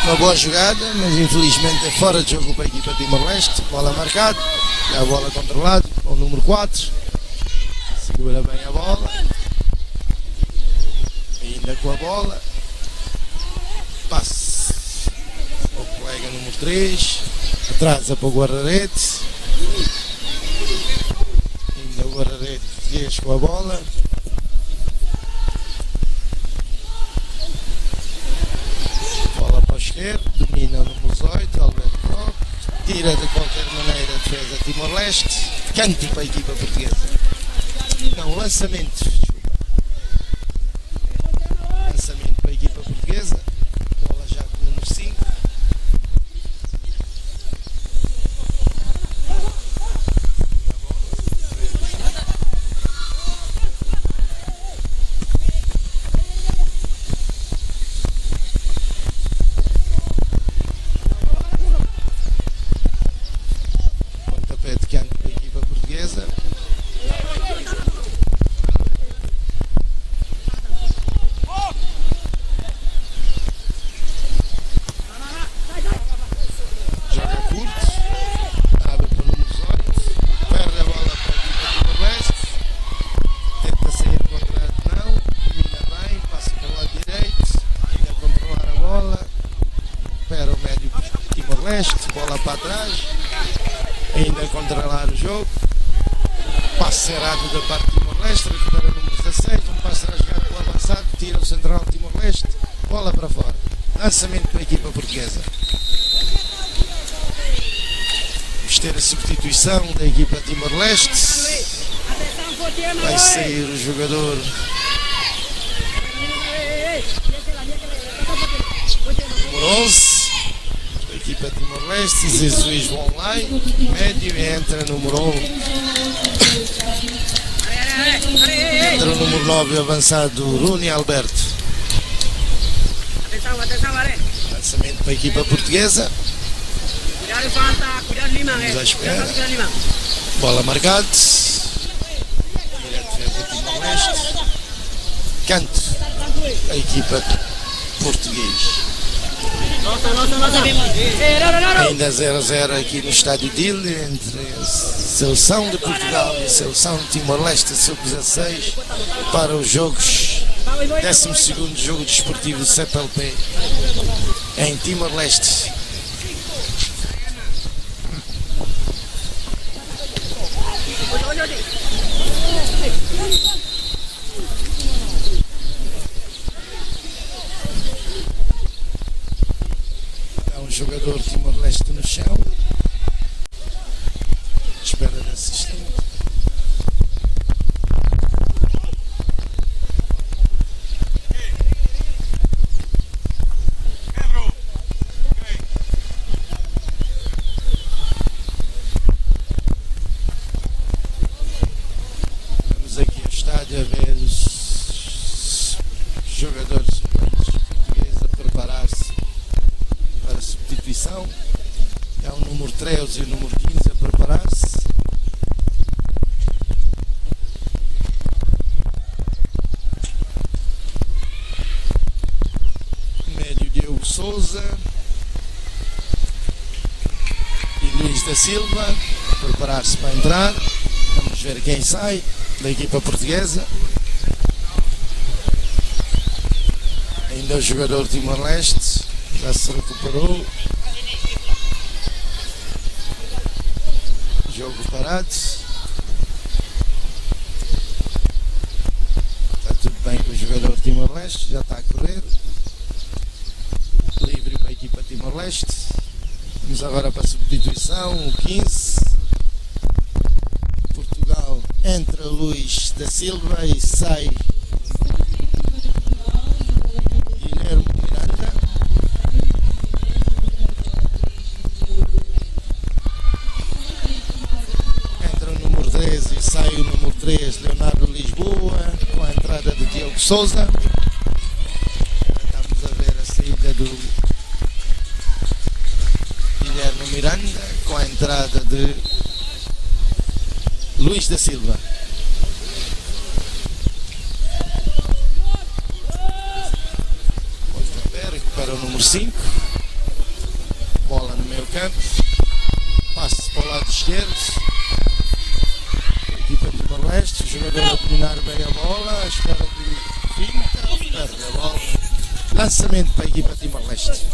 Uma boa jogada, mas infelizmente é fora de jogo para a equipa de Timor-Leste. Bola marcada, a bola controlada, o número 4. Segura bem a bola. Ainda com a bola. Passe ao colega número 3. Atrasa para o guarda-rede. Ainda o guarda-rede português com a bola. Esquerdo, domina o número 18, Alberto Brock, tira de qualquer maneira a defesa Timor-Leste, canto para a equipa portuguesa. Não, lançamento. Lançamento para a equipa portuguesa, bola já com o número 5. Bola para trás, ainda a controlar o jogo. Passe errado da parte de Timor-Leste, recupera o número 16, um passe rasgado para o avançado. tira o central Timor-Leste, bola para fora. Lançamento para a equipa portuguesa. Vamos ter a substituição da equipa Timor-Leste. Vai sair o jogador número 11 da equipa Timor-Leste, Jesus Vonlai, médio, e entra número 1. Entra o número 9 avançado, Runi Alberto. Lançamento para a equipa portuguesa. Vamos à espera. Bola marcada. Direto defesa Timor-Leste. Canto a equipa portuguesa. Ainda 0-0 aqui no estádio Dile entre a seleção de Portugal e a seleção de Timor-Leste sub-16 para os jogos 12º jogo desportivo do CPLP em Timor-Leste. Jogador Timor-Leste no chão, espera de assistente. Vamos aqui ao estádio a ver os jogadores portugueses a preparar-se para a substituição. É o número 13 e o número 15 a preparar-se. Médio Diogo Souza e Luís da Silva a preparar-se para entrar. Vamos ver quem sai da equipa portuguesa. Ainda o jogador Timor-Leste já se recuperou. Jogo parado. Está tudo bem com o jogador Timor-Leste, já está a correr. Livre para a equipa Timor-Leste. Vamos agora para a substituição, o 15. Portugal, entra Luís da Silva e sai Guilherme Miranda. Entra o número 13 e sai o número 3, Leonardo Lisboa, com a entrada de Diogo Souza. Estamos a ver a saída do Guilherme Miranda, com a entrada de Luís da Silva. Recupera o número 5. Bola no meio campo. Passe para o lado esquerdo. A equipa de Timor-Leste. O jogador a dominar bem a bola. À espera de finta. Perde a bola. Lançamento para a equipa de Timor-Leste.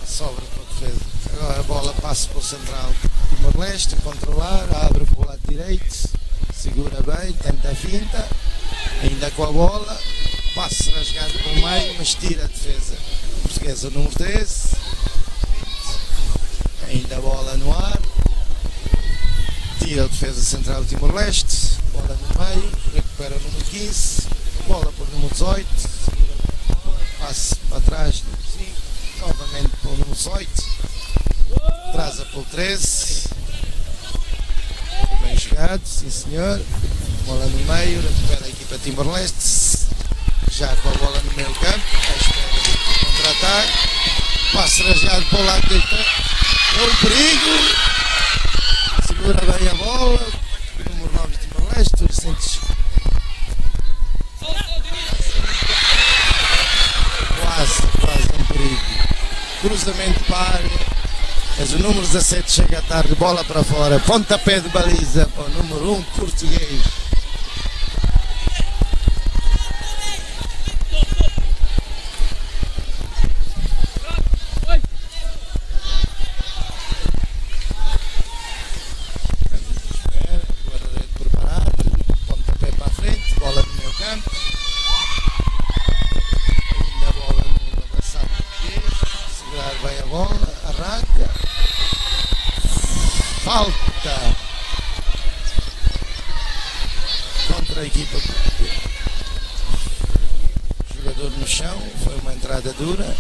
Sobra para a defesa. Agora a bola passa para o central Timor-Leste, controlar, abre para o lado direito, segura bem, tenta a finta, ainda com a bola, passe rasgado para o meio, mas tira a defesa portuguesa número 13, ainda a bola no ar, tira a defesa central Timor-Leste, bola no meio, recupera o número 15, bola para o número 18, passe para trás, novamente para o número 18, traz-a para o 13, bem jogado, sim senhor, bola no meio, recupera a equipa Timor-Leste, já com a bola no meio campo, à espera de contra-ataque, passe rasgado para o lado direito, é um perigo, segura bem a bola, o número 9 de Timor-Leste, tu sentes quase um perigo. Cruzamento para a área, mas o número 17 chega tarde, bola para fora, pontapé de baliza para o número 1 português. está contra a equipa. Jogador no chão, foi uma entrada dura.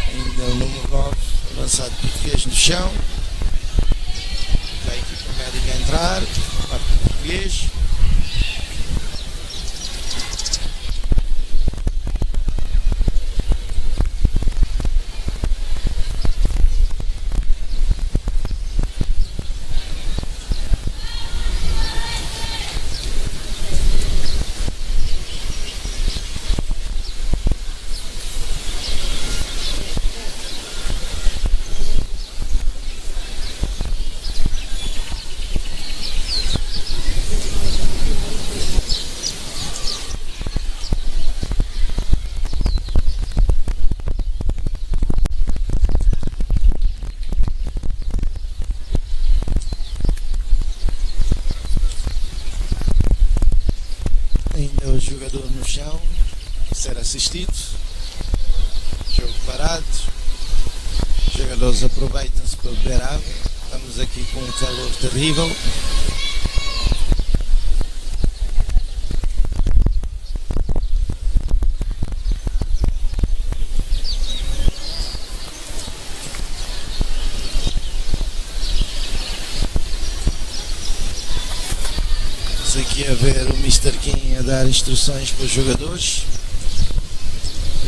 Ainda o número 9, avançado português no chão. A equipa médica a entrar, parte português. Ainda o jogador no chão, ser assistido, jogo parado, os jogadores aproveitam-se para beber água, estamos aqui com um calor terrível. Aqui a ver o Mr. Kim a dar instruções para os jogadores.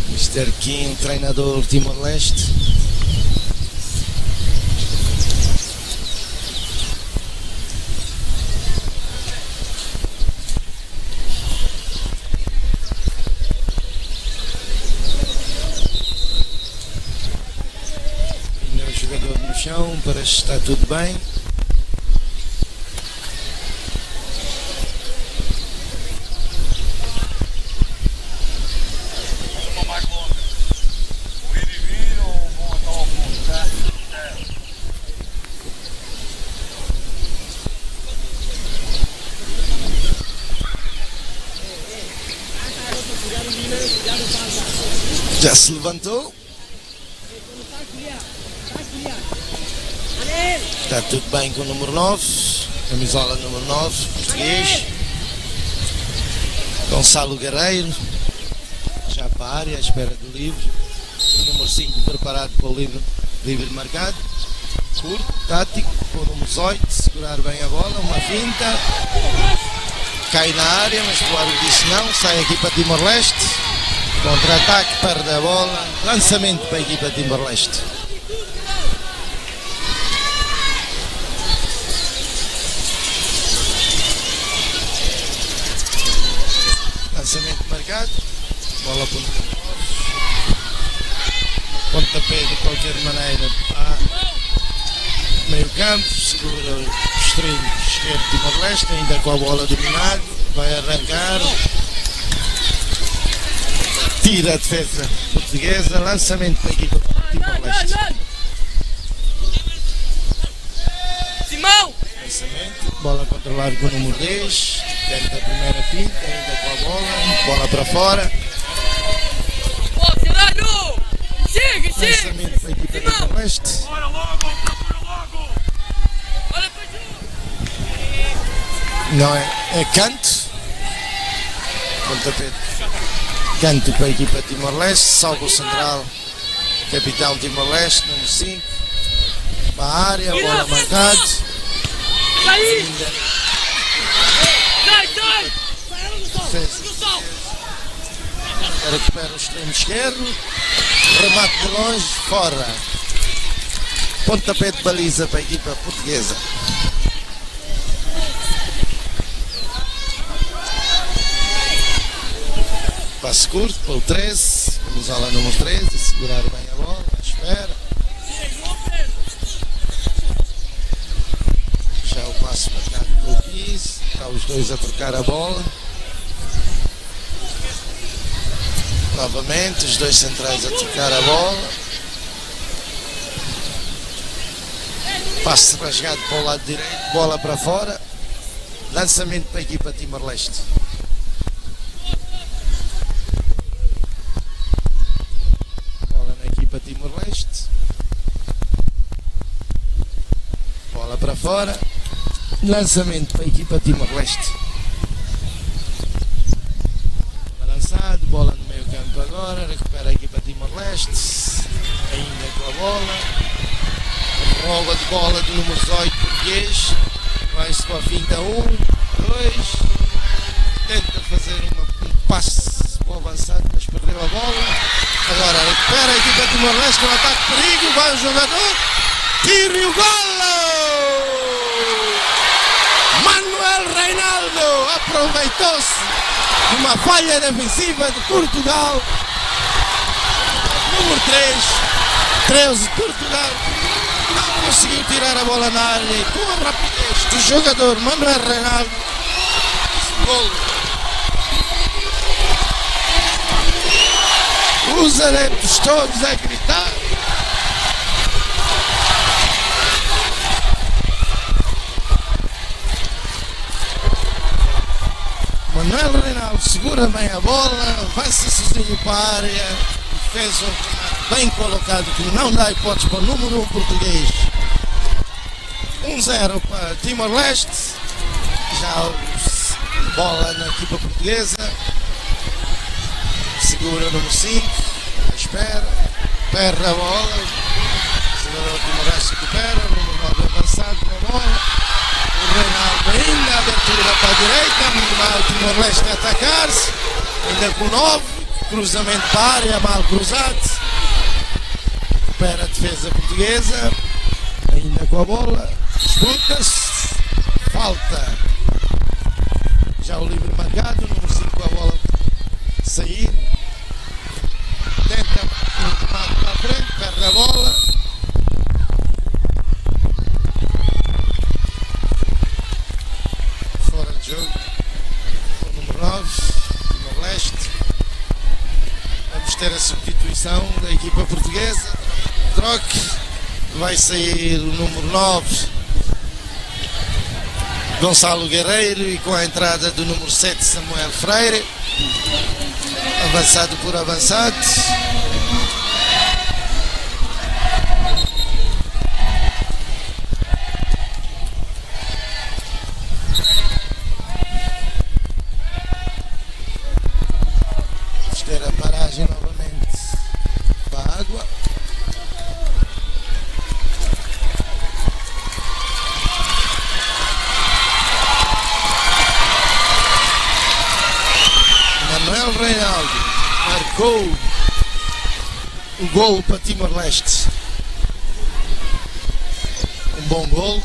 Mr. Kim, treinador Timor-Leste. Ainda o jogador no chão, parece que está tudo bem. Já se levantou. Está tudo bem com o número 9. Camisola número 9, português. Gonçalo Guerreiro. Já para a área, à espera do livre. O número 5 preparado para o livre marcado. Curto, tático, com o número 18. Segurar bem a bola, uma finta. Cai na área, mas o árbitro disse não. Sai aqui para Timor-Leste. Contra-ataque, perde a bola, lançamento para a equipa de Timor-Leste. Lançamento marcado, bola para o pontapé de qualquer maneira para meio campo, segura o extremo esquerdo de Timor-Leste, ainda com a bola dominada, vai arrancar. Tira a defesa portuguesa, lançamento para a equipa de Timor-Leste. Lançamento, bola controlada com o número 10, tenta a primeira finta, ainda com a bola para fora. Lançamento para a equipa de Timor-Leste. Não é canto. Pontapé. Canto para a equipa de Timor-Leste, salvo o central, capitão Timor-Leste, número 5, para a área, bola marcada. Recupera o extremo esquerdo, remate de longe, fora. Pontapé de baliza para a equipa portuguesa. Passe curto para o 13, camisola número 13, segurar bem a bola, à espera. Já o passo marcado pelo 15, está os dois a trocar a bola. Novamente, os dois centrais a trocar a bola. Passe rasgado para o lado direito, bola para fora. Lançamento para a equipa Timor-Leste. Bola na equipa Timor-Leste. para fora. Lançamento para a equipa Timor-Leste. Balançado, bola no meio campo agora. Recupera a equipa Timor-Leste. Ainda com a bola. Rouba de bola do número 18 português. Vai-se para a finta 1, 2. Tenta fazer um passe para o avançado, mas perdeu a bola. Agora recupera a equipa Timor-Leste com um ataque de perigo. Vai o jogador. Tiro e o golo! Manuel Reinaldo aproveitou-se de uma falha defensiva de Portugal. Número 13 de Portugal. Não conseguiu tirar a bola na área e com a rapidez do jogador Manuel Reinaldo. Golo. Os adeptos todos a gritar. Manuel Reinaldo segura bem a bola, vai-se sozinho para a área, fez um remate bem colocado que não dá hipótese para o número 1 português. 1-0 para Timor-Leste, já bola na equipa portuguesa, segura o número 5, espera, perde a bola, o Timor-Leste recupera, o número 9 avançado na bola. O Reinaldo ainda, abertura para a direita, o Timor-Leste a atacar-se, ainda com 9, cruzamento para a área, mal cruzado, recupera a defesa portuguesa, ainda com a bola, disputa-se, falta, já o livre marcado, o número 5 com a bola sair, tenta um remate para a frente, perde a bola. Jogo, o número 9, Timor-Leste. Vamos ter a substituição da equipa portuguesa. Troque, vai sair o número 9, Gonçalo Guerreiro, e com a entrada do número 7, Samuel Freire. Avançado por avançado. Ter a paragem novamente para a água. Manuel Reinaldo marcou o golo para Timor-Leste. Um bom golo.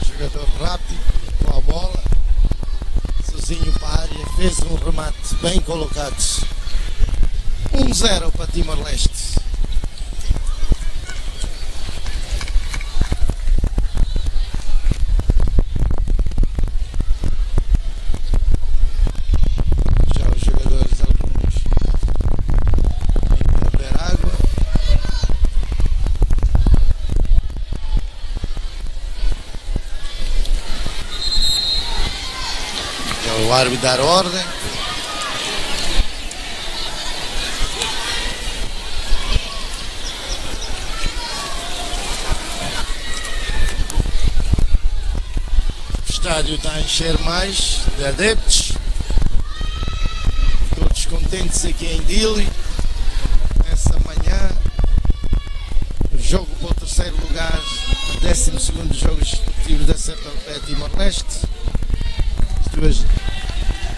Jogador rápido com a bola. Sozinho para a área, fez um remate bem colocado. 1-0 para Timor-Leste. Já os jogadores, alguns a beber água. O árbitro dar ordem. O estádio está a encher mais de adeptos. Todos contentes aqui em Dili. Nessa manhã. O jogo para o terceiro lugar. O 12º jogo consecutivos da CPLP Timor-Leste. Duas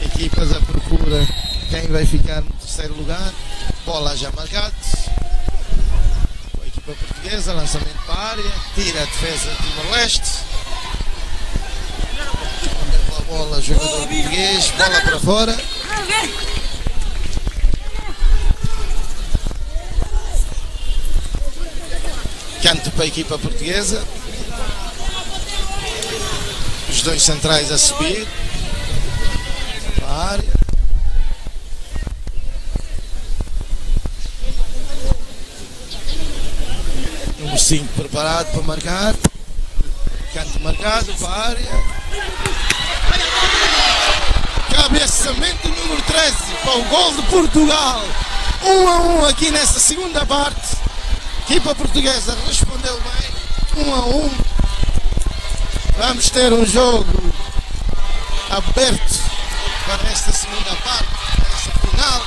equipas à procura quem vai ficar no terceiro lugar. Bola já marcada. A equipa portuguesa, lançamento para a área, tira a defesa de Timor-Leste. Anda com a bola, jogador português, bola para fora. Canto para a equipa portuguesa. Os dois centrais a subir. Área. Número 5 preparado para marcar. Canto marcado para a área. Cabeçamento número 13 para o gol de Portugal. 1-1 aqui nessa segunda parte. A equipa portuguesa respondeu bem. 1-1. Vamos ter um jogo aberto para esta segunda parte, para esta final.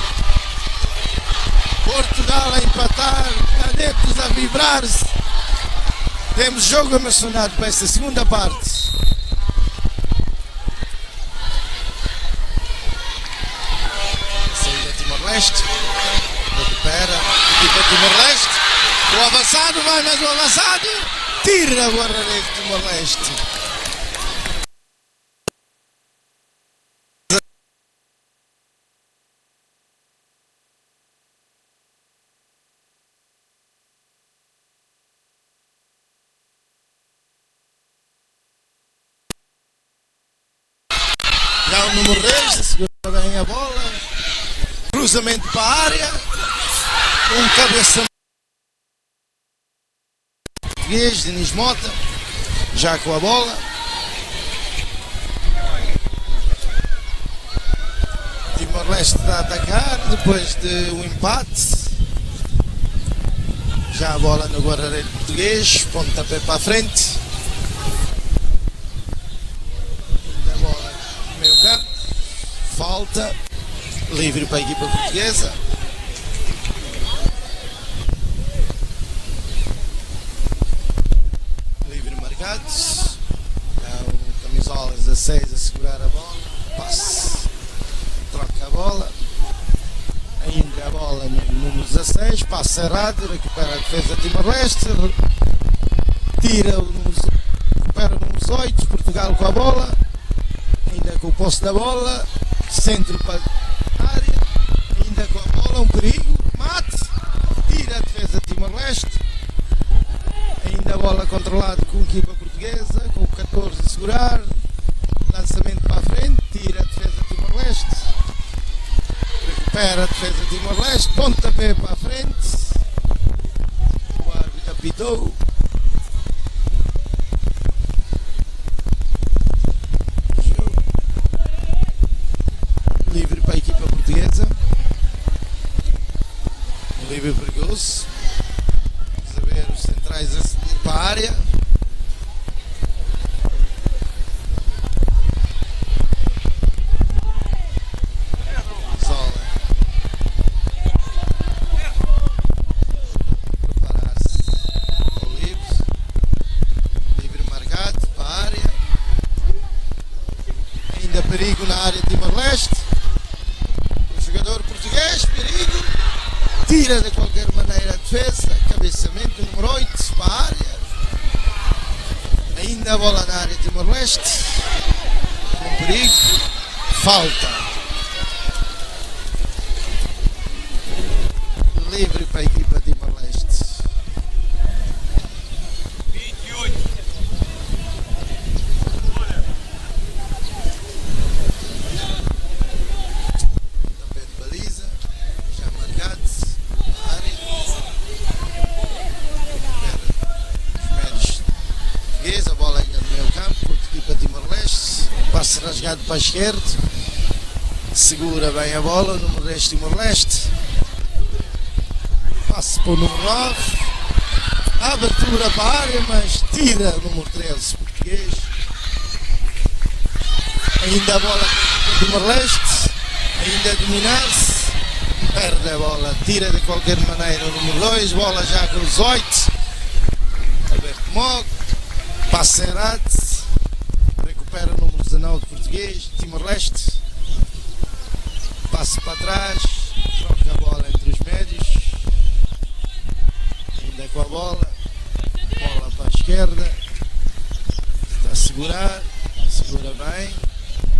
Portugal a empatar, adeptos a vibrar-se. Temos jogo emocionado para esta segunda parte. Saída Timor-Leste, recupera a equipa Timor-Leste. O avançado vai mais o avançado, tira o guarda-redes de Timor-Leste. Já o número 10, segura bem a bola, cruzamento para a área, com cabeça português, Denis Mota, já com a bola. Timor-Leste está a atacar, depois de um empate. Já a bola no guarda-redes português, pontapé para a frente. Meio campo, falta, livre para a equipa portuguesa. Livre marcado. O camisola 16 a segurar a bola, passe, troca a bola. Ainda a bola no número 16, passe errado, recupera a defesa de Timor-Leste, tira o número, recupera o número 18, Portugal com a bola. Ainda com o posse da bola, centro para a área, ainda com a bola, um perigo, mate, tira a defesa de Timor-Leste, ainda a bola controlada com a equipa portuguesa, com o 14 a segurar, lançamento para a frente, tira a defesa de Timor-Leste, recupera a defesa de Timor-Leste, pontapé para a frente, o árbitro apitou. Livre para a equipa portuguesa. Livre perigoso. Vamos a ver os centrais a seguir para a área. Zola. Preparar-se. Ao livre. Livre marcado para a área. Ainda perigo na área de Timor-Leste. Jogador português, perigo, tira de qualquer maneira a defesa, cabeçamento número 8 para a área, ainda a bola na área de Timor-Leste, com perigo, falta, livre para a equipa de Timor-Leste. A bola ainda no meio campo, a equipa de Timor-Leste, passe rasgado para a esquerda, segura bem a bola, o número 10 Timor-Leste, passe para o número 9, abertura para a área, mas tira o número 13 português, ainda a bola com Timor-Leste, ainda a dominar-se, perde a bola, tira de qualquer maneira o número 2, bola já com os 8, Alberto Mogo. Passe errado, recupera o número 19 português, Timor-Leste, passe para trás, troca a bola entre os médios, ainda com a bola para a esquerda, está a segurar, segura bem,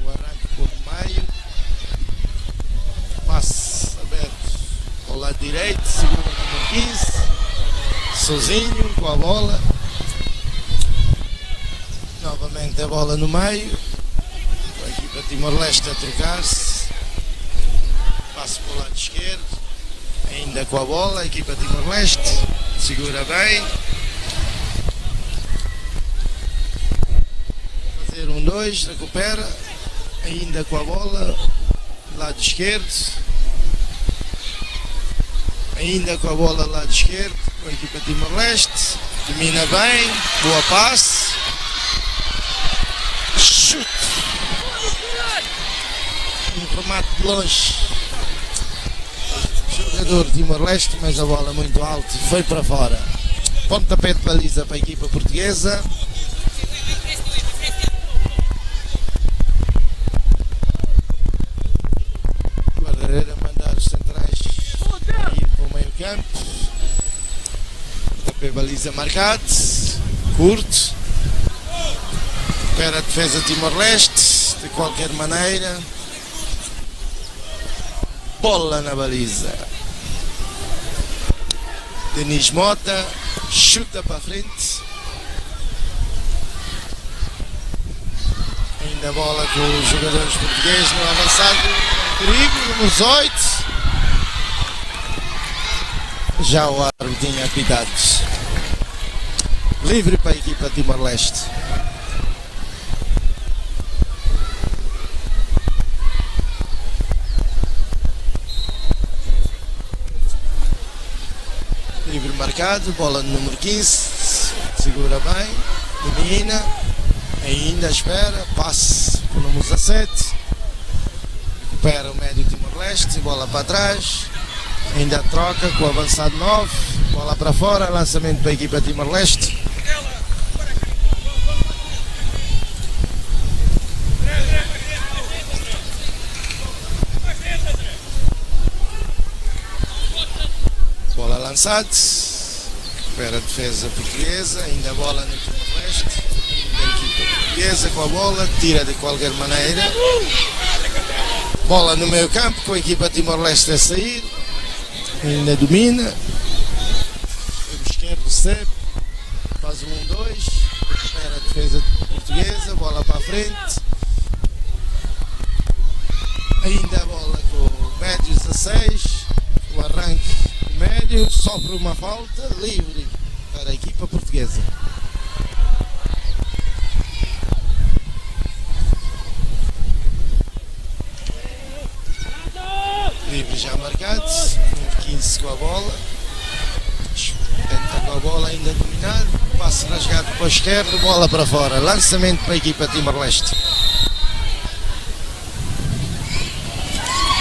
o arranque por meio, passe aberto ao lado direito, segura o número 15, sozinho com a bola. Novamente a bola no meio, a equipa Timor-Leste a trocar-se, passe para o lado esquerdo, ainda com a bola, a equipa Timor-Leste, segura bem, fazer 1-2, recupera, ainda com a bola, lado esquerdo, ainda com a bola lado esquerdo, com a equipa Timor-Leste, Domina bem, boa passe. Chute. Um remate de longe. Jogador de Timor-Leste, mas a bola muito alta e foi para fora. Pontapé de baliza para a equipa portuguesa. Guarda-reira mandar os centrais ir para o meio campo. Pontapé de baliza marcado. Curto. Espera a defesa de Timor-Leste. De qualquer maneira. Bola na baliza. Denis Mota chuta para a frente. Ainda a bola com os jogadores portugueses no avançado. Perigo, número 8. Já o árbitro tinha apitado. Livre para a equipa de Timor-Leste. Livre marcado, bola no número 15, segura bem, domina, ainda espera, passe para o número 17, recupera o médio Timor-Leste, bola para trás, ainda troca com o avançado 9, bola para fora, lançamento para a equipa Timor-Leste. Bola lançada, espera a defesa portuguesa, ainda a bola no Timor-Leste, ainda a equipa portuguesa com a bola, tira de qualquer maneira, bola no meio campo com a equipa Timor-Leste a sair, ainda domina, o esquerdo recebe, faz um 1-2, recupera a defesa portuguesa, bola para a frente, ainda a bola com o médio 16, o arranque médio, sofre uma falta, livre para a equipa portuguesa. Livre já marcado, número 15 com a bola, tenta com a bola ainda dominar, passe rasgado para a esquerda, bola para fora, lançamento para a equipa Timor-Leste.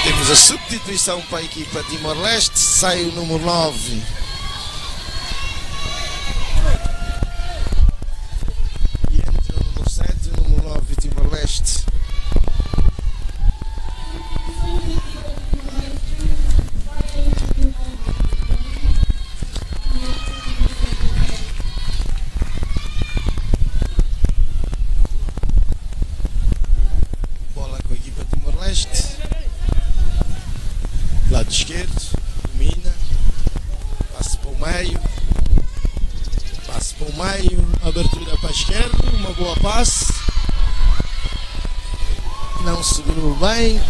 Temos a substituição para a equipa Timor-Leste, sai o número 9. E entra o número 7, o número 9 Timor-Leste. Bola com a equipa Timor-Leste. Lado esquerdo, domina, passe para o meio, abertura para a esquerda, uma boa passe, não segurou bem,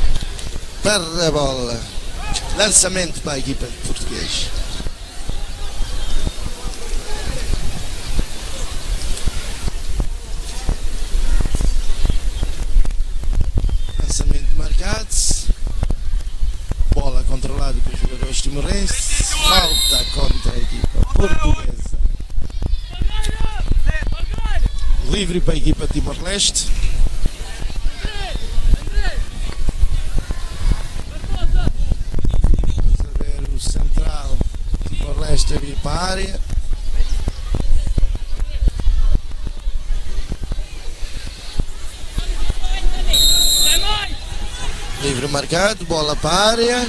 perde a bola, lançamento para a equipa de português. Lançamento marcado. Bola controlada pelos jogadores timorenses, falta contra a equipa portuguesa. Livre para a equipa Timor-Leste. Vamos a ver o central Timor-Leste a vir para a área. Livre marcado, bola para a área,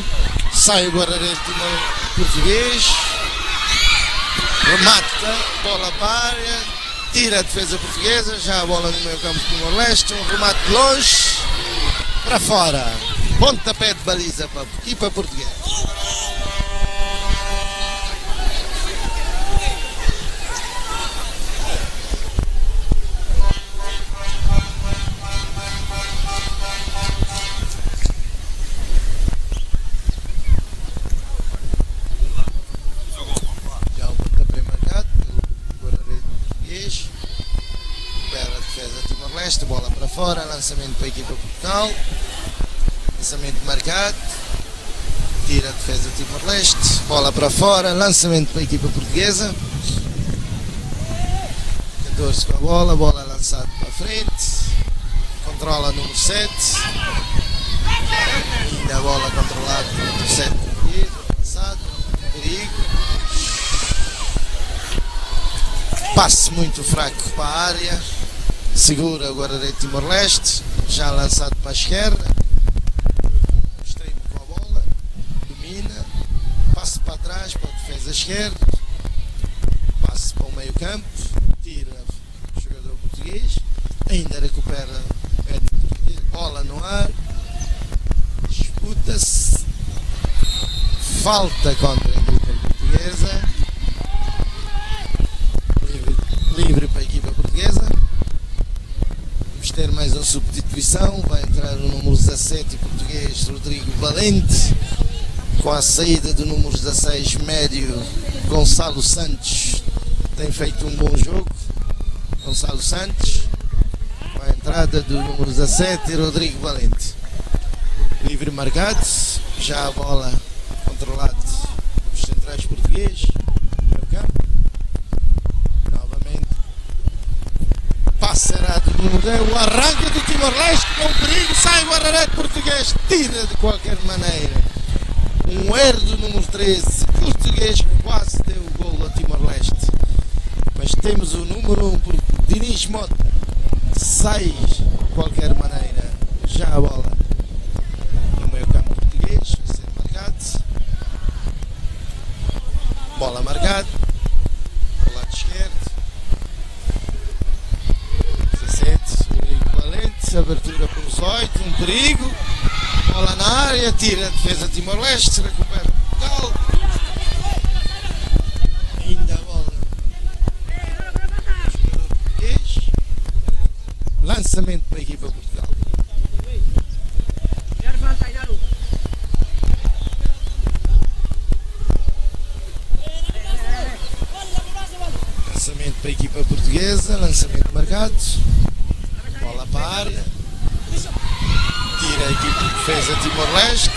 sai o guarda-redes português, remata, bola para a área, tira a defesa portuguesa, já a bola no meio campo do Timor-Leste, um remate de longe, para fora, pontapé de baliza para a equipa portuguesa. Bola para fora, lançamento para a equipa Portugal, lançamento marcado, tira a defesa Timor-Leste, bola para fora, lançamento para a equipa portuguesa. torce com a bola lançada para a frente, controla número 7, ainda a bola controlada pelo número 7 português, lançado, perigo, passe muito fraco para a área, segura o guarda-redes de Timor-Leste, já lançado para a esquerda, extremo com a bola, domina, passe para trás para a defesa esquerda, passe para o meio campo, tira o jogador português, ainda recupera bola no ar, disputa-se, falta contra a equipa portuguesa, livre para a equipa portuguesa. Vamos ter mais uma substituição, vai entrar o número 17 português Rodrigo Valente, com a saída do número 16 médio Gonçalo Santos, tem feito um bom jogo, Gonçalo Santos, com a entrada do número 17 Rodrigo Valente, livre marcado, já a bola controlada dos centrais portugueses no campo, novamente passe errado do número 10, o arranque do Timor-Leste com perigo, sai o guarda-redes português, tira de qualquer maneira, um erro do número 13 português que quase deu o golo a Timor-Leste, mas temos o número 1 por Diniz Mota, sai de qualquer maneira, já a bola no meio campo português, vai ser marcado, bola marcada, ao lado esquerdo, 17, Valente, abertura por 18, um perigo, bola na área, tira a defesa de Timor-Leste, recupera Portugal, ainda a bola, jogador português, lançamento para a equipa Portugal. Lançamento para a equipa portuguesa, lançamento marcado, bola para a área, tira a equipa de defesa Timor-Leste,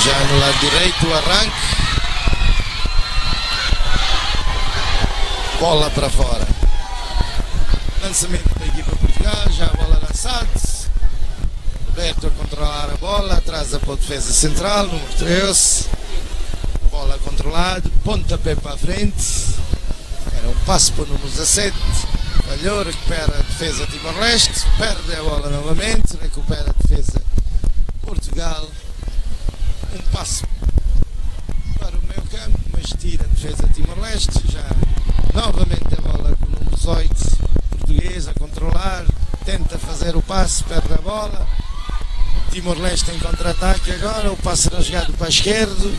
já no lado direito o arranque, bola para fora, lançamento para a equipa Portugal, já a bola lançada, Roberto a controlar a bola, atrasa para a defesa central, número 13, bola controlada, pontapé para a frente, era um passo para o número 17, falhou, recupera a defesa Timor-Leste, perde a bola novamente, recupera a defesa Portugal, um passo para o meio campo, mas tira a defesa Timor-Leste, já novamente a bola com o número 18 português a controlar, tenta fazer o passe, perde a bola, Timor-Leste em contra-ataque agora, o passe rasgado para a esquerda,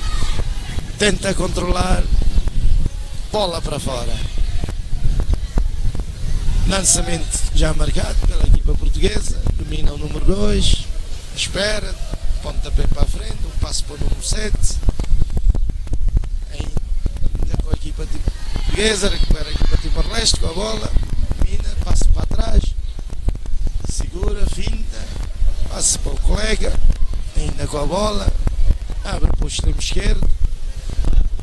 tenta controlar, bola para fora, lançamento já marcado pela equipa portuguesa, domina o número 2, espera, pontapé para a frente, um passo para o número 7, ainda com a equipa portuguesa, recupera a equipa Timor-Leste com a bola, domina, passa para trás, segura, finta, passa para o colega, ainda com a bola, abre para o extremo esquerdo,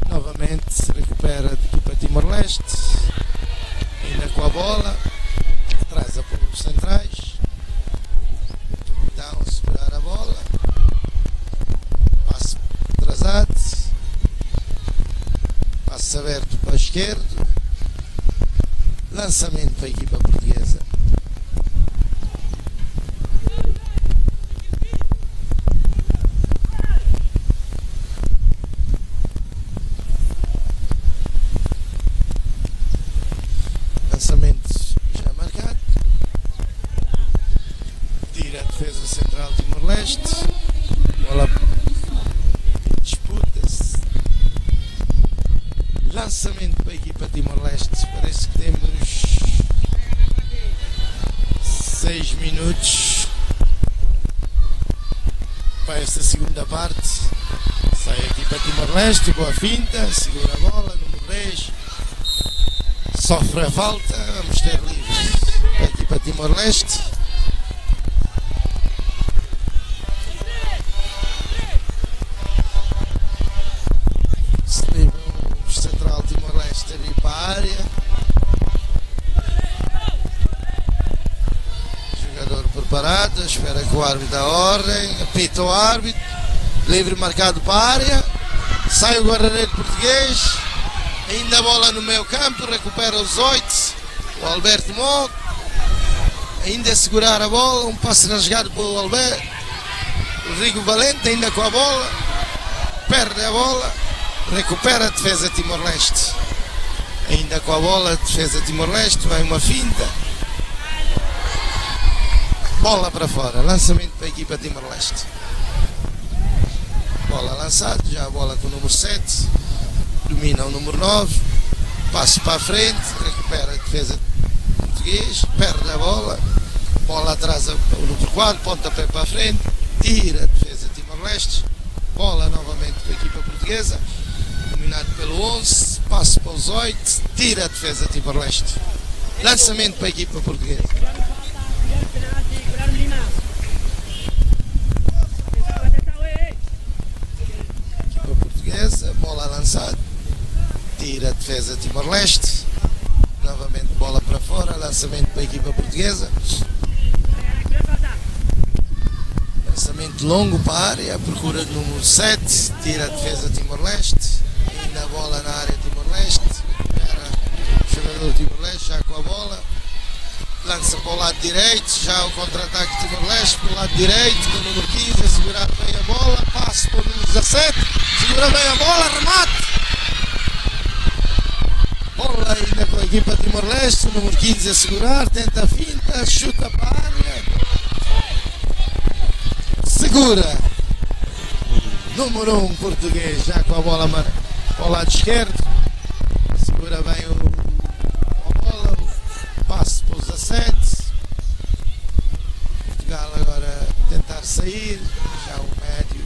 novamente recupera a equipa Timor-Leste, ainda com a bola, atrasa para os centrais, então segurar a bola, passe atrasado, passe aberto para a esquerda, lançamento para a equipa portuguesa. Lançamento já marcado, tira a defesa central de Timor-Leste, bola disputa-se, lançamento para a equipa Timor-Leste, parece que temos 6 minutos para esta segunda parte, sai a equipa Timor-Leste, boa finta, segura a bola, número 10, sofre a falta, vamos ter livre para a equipa Timor-Leste. Se livre o central Timor-Leste a vir para a área, preparado, espera que o árbitro dá ordem, apita o árbitro, livre marcado para a área, sai o guarda-redes português, ainda a bola no meio campo, recupera os 8, o Alberto Moco, ainda a segurar a bola, um passe rasgado pelo Alberto, o Rigo Valente ainda com a bola, perde a bola, recupera a defesa Timor-Leste, ainda com a bola, a defesa Timor-Leste, vai uma finta, bola para fora, lançamento para a equipa Timor-Leste. Bola lançada, já a bola com o número 7, domina o número 9, passo para a frente, recupera a defesa português, perde a bola, bola atrasa o número 4, pontapé para a frente, tira a defesa Timor-Leste, bola novamente para a equipa portuguesa, dominado pelo 11, passo para os 8, tira a defesa Timor-Leste. Lançamento para a equipa portuguesa. Bola lançada, tira a defesa Timor-Leste, novamente bola para fora, lançamento para a equipa portuguesa, lançamento longo para a área, procura do número 7, tira a defesa Timor-Leste, ainda a bola na área Timor-Leste, o jogador Timor-Leste já com a bola, lança para o lado direito, já o contra-ataque Timor-Leste para o lado direito, com o número 15 a segurar bem a bola, passo para o número 17, segura bem a bola, remate, bola ainda com a equipa Timor-Leste, o número 15 a segurar, tenta a finta, chuta para a área, segura, número 1 português, já com a bola para o lado esquerdo, segura bem a bola, passo para o 17, Portugal agora tentar sair, já o médio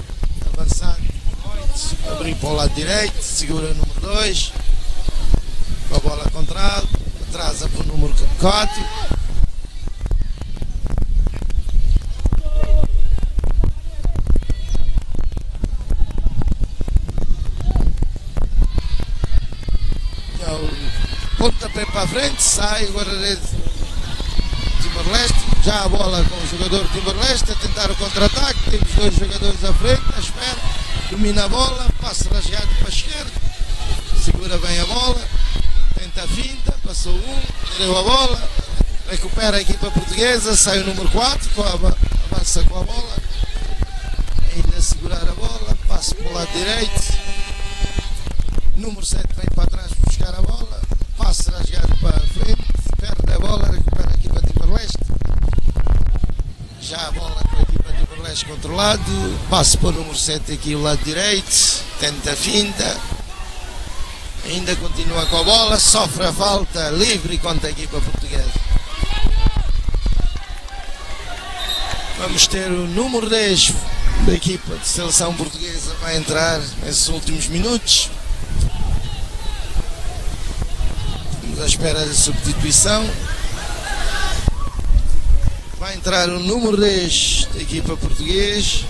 avançado, abrir para o lado direito, segura o número 2, com a bola contra, atrasa para o número 4, já o pontapé para a frente, sai o guarda-redes Timor-Leste, já a bola com o jogador Timor-Leste a tentar o contra-ataque, temos 2 jogadores à frente, à espera, domina a bola, passo rasgado para a esquerda, segura bem a bola, tenta a finta, passou deu a bola, recupera a equipa portuguesa, sai o número 4, avança com a bola, ainda a segurar a bola, passa para o lado direito, número 7 vem para trás buscar a bola, passa rasgado para a frente, perde a bola, recupera a equipa Timor-Leste, já a bola com a equipa Timor-Leste controlado, passa para o número 7 aqui o lado direito, tenta a finta, ainda continua com a bola, sofre a falta, livre contra a equipa portuguesa. Vamos ter o número 10 da equipa de seleção portuguesa, vai entrar nesses últimos minutos. Estamos à espera da substituição. Vai entrar o número 10 da equipa portuguesa,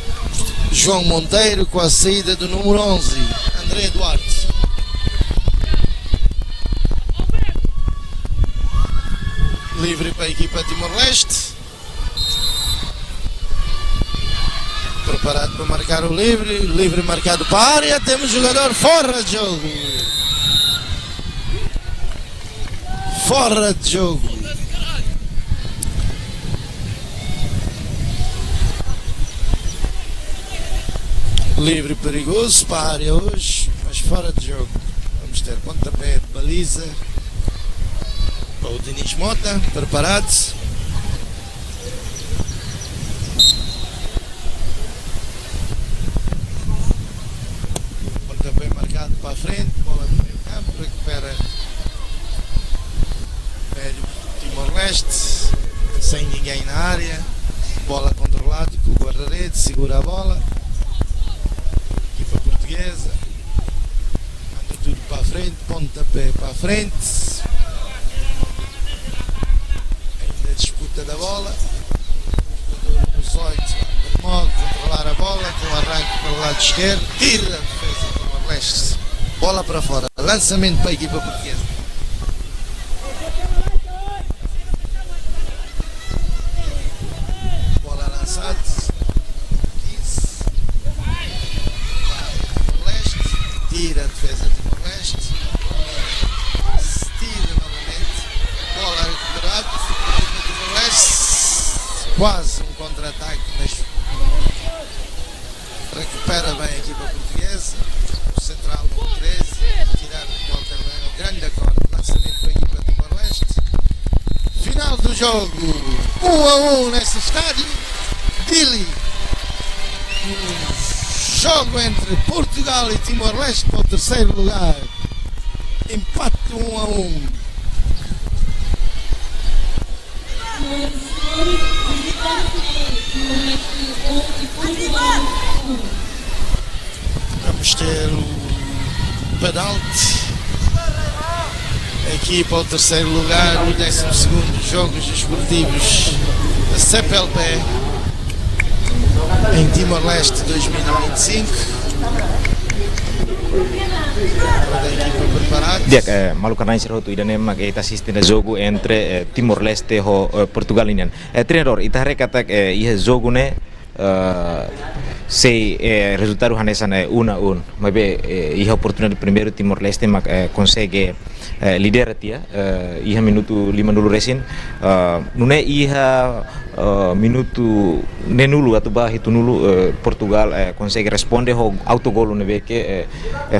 João Monteiro, com a saída do número 11, André Duarte. Livre para a equipa Timor-Leste. Preparado para marcar o livre. Livre marcado para a área. Temos jogador fora de jogo. Fora de jogo. Livre perigoso para a área hoje, mas fora de jogo. Vamos ter pontapé de baliza. Para o Denis Mota, preparado-se. Pontapé marcado para a frente, bola no meio campo, recupera velho Timor-Leste, sem ninguém na área, bola controlada com o guarda-redes, segura a bola, equipa portuguesa, manda tudo para a frente, pontapé para a frente. Disputa da bola, os 8 modo controlar a bola com o arranque pelo lado esquerdo, tira a defesa do Timor-Leste, bola para fora, lançamento para a equipa portuguesa. quase um contra-ataque, mas recupera bem a equipa portuguesa. O central número 13, tirar de volta bem o grande acorde, lançamento para a equipa de Timor-Leste. Final do jogo, 1-1 neste estádio. Dili. Jogo entre Portugal e Timor-Leste para o terceiro lugar. Empate 1-1. Vamos ter o penalti aqui para o terceiro lugar, o 12º Jogos Desportivos da CPLP em Timor-Leste 2025. Toda a equipa preparada. Dia Maluku Rangers rotu idane mak ita assistir jogo entre Timor-Leste e Portugal inian. Treinador ita rekata ia jogo ne se resultado hanesan 1-1, mas ia oportunidade primeiro Timor-Leste mak consegue lidera tia ia minuto 5 dulu resin nune ia minuto nenulu atau bah itu nulu Portugal consegue responde ho autogol nebe que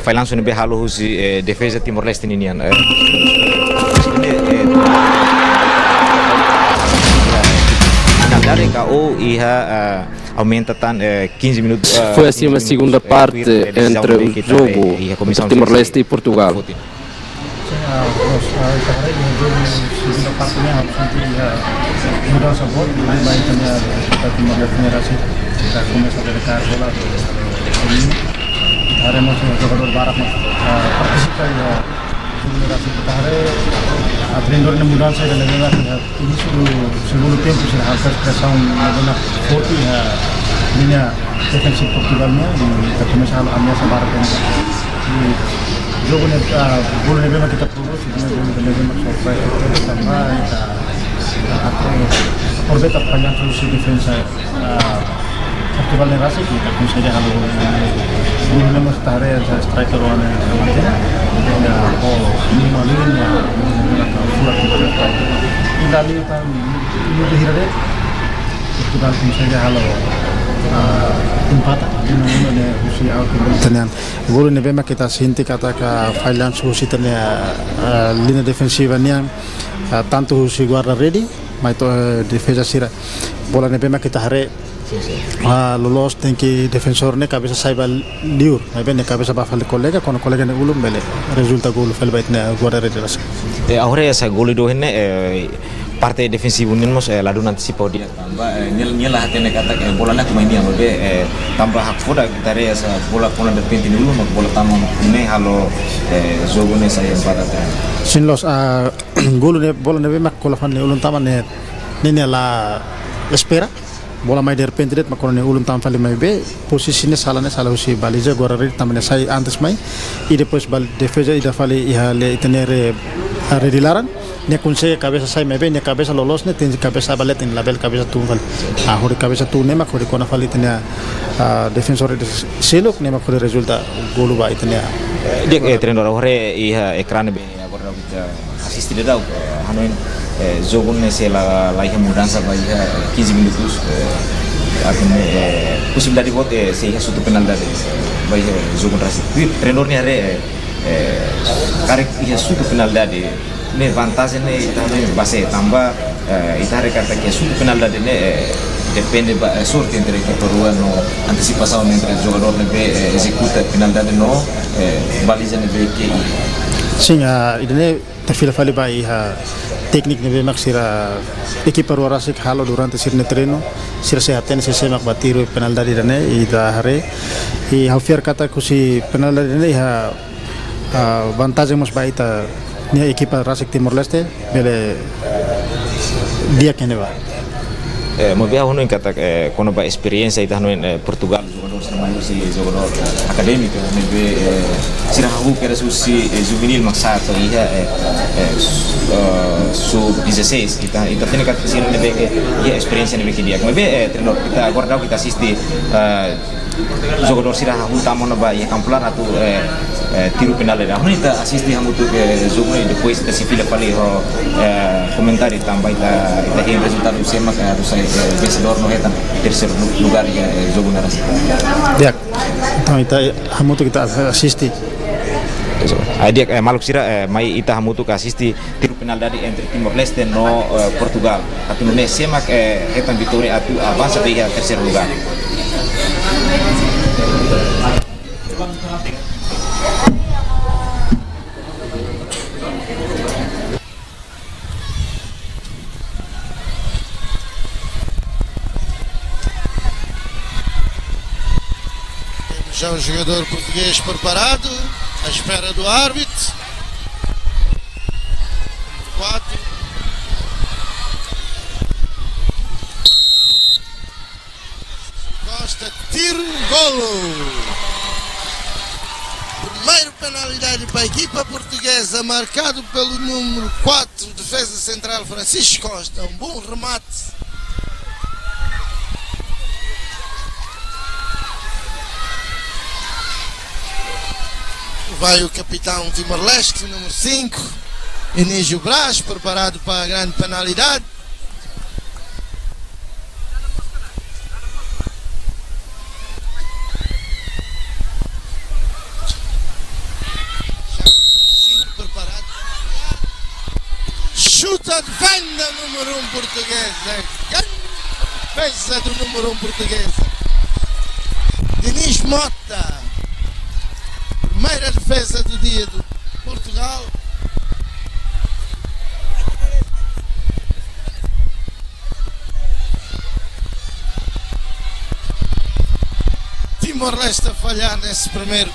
fai lanço nebe halo husi defesa Timor-Leste ninian dari KO ia aumenta tan 15 minutos. Foi assim uma segunda parte entre o jogo Timor-Leste e Portugal. Segunda partnya harus nanti mudah sabot lebih baik kita Timor-Leste generasi kita começa dari bola ini haremos jogador barat participa ya generasi kita aprendendo na mudança da leva ini segundo tempo se harus expressão na forte linha defensiva Portugalnya kita começa a ameaça barat ini jogo ne gol ne bema kita terus ne bema surprise tambah aproveita panjang solusi defensa Portugal ne rasa kita consegue halo gol ne mas tare striker one ya minimal linha full indali tan ini hirade Portugal consegue halo empata ne husi out tenen gol ne bema kita sinti kata ka Thailand husi tenen linha defensiva niang tanto husi guarda ready mai to defesa sira bola ne bema kita hare lolos tem que defensor ne cabeça saiba liur mai bene cabeça ba fal colega con colega ne ulum bele resulta gol fal bait ne guarda ready ras ahora essa gol do henne parte defensivo nilmos ladu anticipo dia tambah nyela hatene kata bola na kuma dia be tambah hak foda tare asa bola pona de penti dulu mak bola tamam ne halo jogo ne saya empata sin los gol ne bola ne be mak kola fan ne ulun taman ne la espera bola mai der penti det mak ne ulun tam fali mai be posisinya salah usi baliza gora red tamane sai antes mai e depois bal defesa ida fali ihale itenere redilaran ne consegue cabeça sai mai bem ne cabeça lolos ne tem cabeça balet em label cabeça tu fal hori cabeça tu ne mak hori kona fali tenia defensor de selok ne mak hori resulta gol ba itenia dia treinador hore iha ekran be agora kita assistir dau hanoin jogo ne se la mudança vai 15 minutos akhirnya possibilidade de vote se ia suatu penalidade vai jogo rasi treinador ne are karek ia suatu penalidade ne vantagem ne também base tambah itare kata que suatu penalidade ne depende sorte entre equipa rua no antecipação entre jogador ne be executa penalidade no baliza ne be que sim idane tafila fali ba teknik ne be maksira equipa rua rasik halo durante sirne treino sira sehaten se semak batiru penalidade dane ida hare e hafiar kata kusi penalidade ne vantagem mas baita nia equipa rasik Timor-Leste bele dia que ne va mo via hono kata kono ba experiência ita no Portugal jogador sama si jogador acadêmico ne be sira hagu kera susi juvenil maksa to ia sub 16 kita tene kata sira ne be ke ia experiência ne be ke dia mo be treinador kita agora kita assisti jogador sira hagu tamo no ba ia campular atau tiro penal da Honita assisti hamutu ke jogo e depois da se fila falei ho comentário também da tem resultado sema que do sai vencedor no retan terceiro lugar ya jogo na raça. Ya. Então hamutu kita assisti. Aí dia Maluk Sira mai ita hamutu ka assisti tiro penal dari entre Timor Leste no Portugal. Tapi no sema que retan vitória avança para o terceiro lugar. Já o jogador português preparado, à espera do árbitro. 4. Costa, tiro, golo! Primeiro penalidade para a equipa portuguesa, marcado pelo número 4, defesa central Francisco Costa. Um bom remate. Vai o capitão Timor-Leste, número 5, Inígio Brás, preparado para a grande penalidade. Preparado. Chuta de venda, número 1 portuguesa. Grande defesa do número 1 portuguesa. Denis Mota. Primeira defesa do dia do Portugal. Timor-Leste a falhar nesse primeiro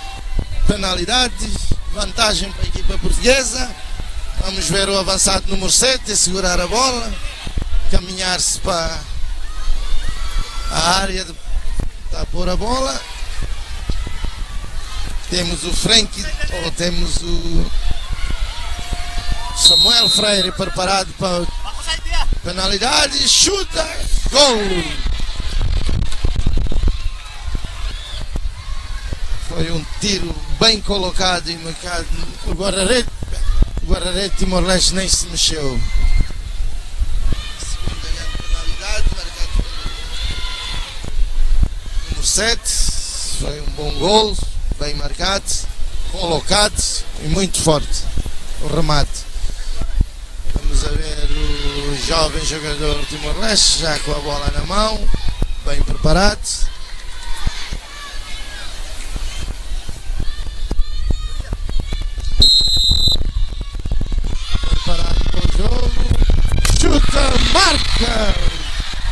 penalidade. Vantagem para a equipa portuguesa. Vamos ver o avançado número 7 a segurar a bola. Caminhar-se para a área de a pôr a bola. Temos o Frank, ou temos o Samuel Freire preparado para a penalidade, chuta, gol! Foi um tiro bem colocado e marcado. O guarda-rede Timor-Leste nem se mexeu. Segunda grande penalidade, marcado pelo número 7. Foi um bom gol. Bem marcado, colocado e muito forte o remate. Vamos a ver o jovem jogador Timor-Leste já com a bola na mão, bem preparado. Preparado para o jogo. Chuta, marca!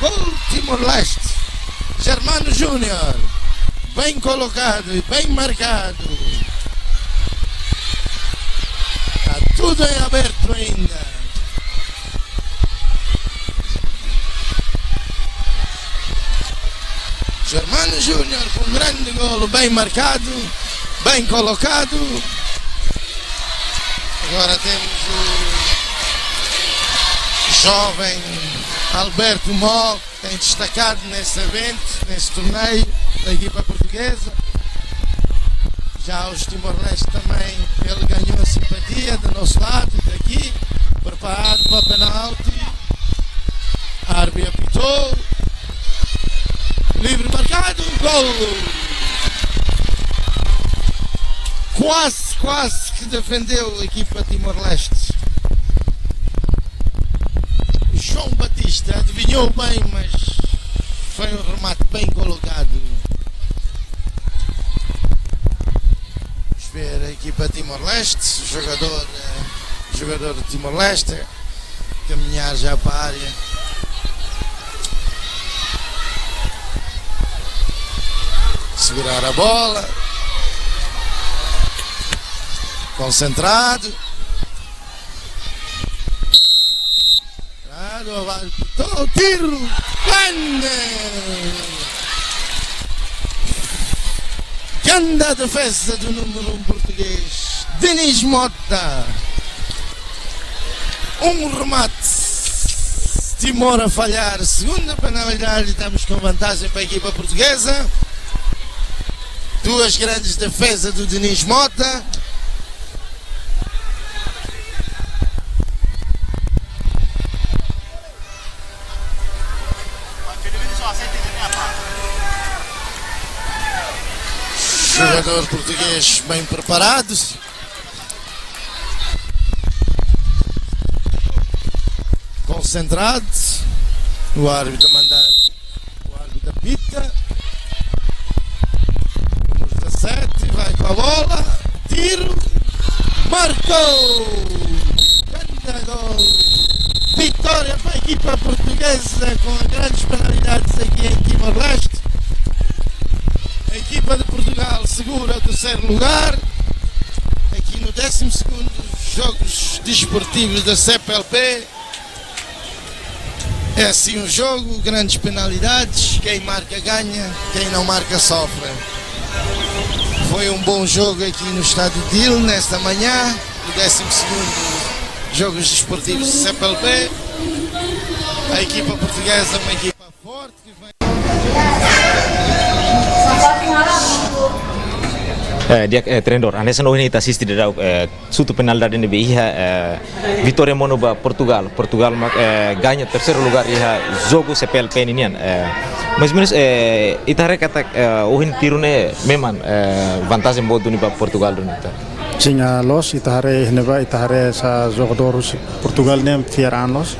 Gol Timor-Leste. Germano Júnior. Bem colocado e bem marcado. Está tudo em aberto ainda. Germano Júnior com um grande golo, bem marcado, bem colocado. Agora temos o jovem Alberto Mó, que tem destacado nesse evento, nesse torneio da equipa portuguesa. Já os Timor-Leste também, ele ganhou a simpatia do nosso lado, daqui, preparado para a penalti. Árbitro apitou, livre marcado, gol! Quase que defendeu a equipa Timor-Leste. João Batista adivinhou bem, mas foi um remate bem colocado. Vamos ver a equipa Timor-Leste, o jogador de Timor-Leste, caminhar já para a área. Segurar a bola. Concentrado. O tiro! Grande defesa do número 1 português, Denis Mota. Um remate. Timor a falhar. Segunda penalidade. Estamos com vantagem para a equipa portuguesa. Duas grandes defesas do Denis Mota. jogador português bem preparado. Concentrado. O árbitro a mandar. O árbitro apita. Número 17. Vai com a bola. Tiro. Marcou! Grande gol! Vitória para a equipa portuguesa com grandes penalidades aqui em Timor-Leste. A equipa de Portugal segura o terceiro lugar. Aqui no 12º Jogos Desportivos da CPLP. É assim um jogo, grandes penalidades. Quem marca ganha, quem não marca sofre. Foi um bom jogo aqui no estádio de Il nesta manhã, o 12º Jogos Desportivos de CPLP. A equipa portuguesa é uma equipa forte que vem. Dia trendor, anessa no ini assiste de sutu penalidade ne iha vitória mono ba Portugal. Portugal ganha terceiro lugar iha jogo CPLP ninian. Mas menos itare kata ohin tirune memang vantagem bodo ni ba Portugal dun ita. Sim, los itare neba itare sa jogador Portugal nem fieranos,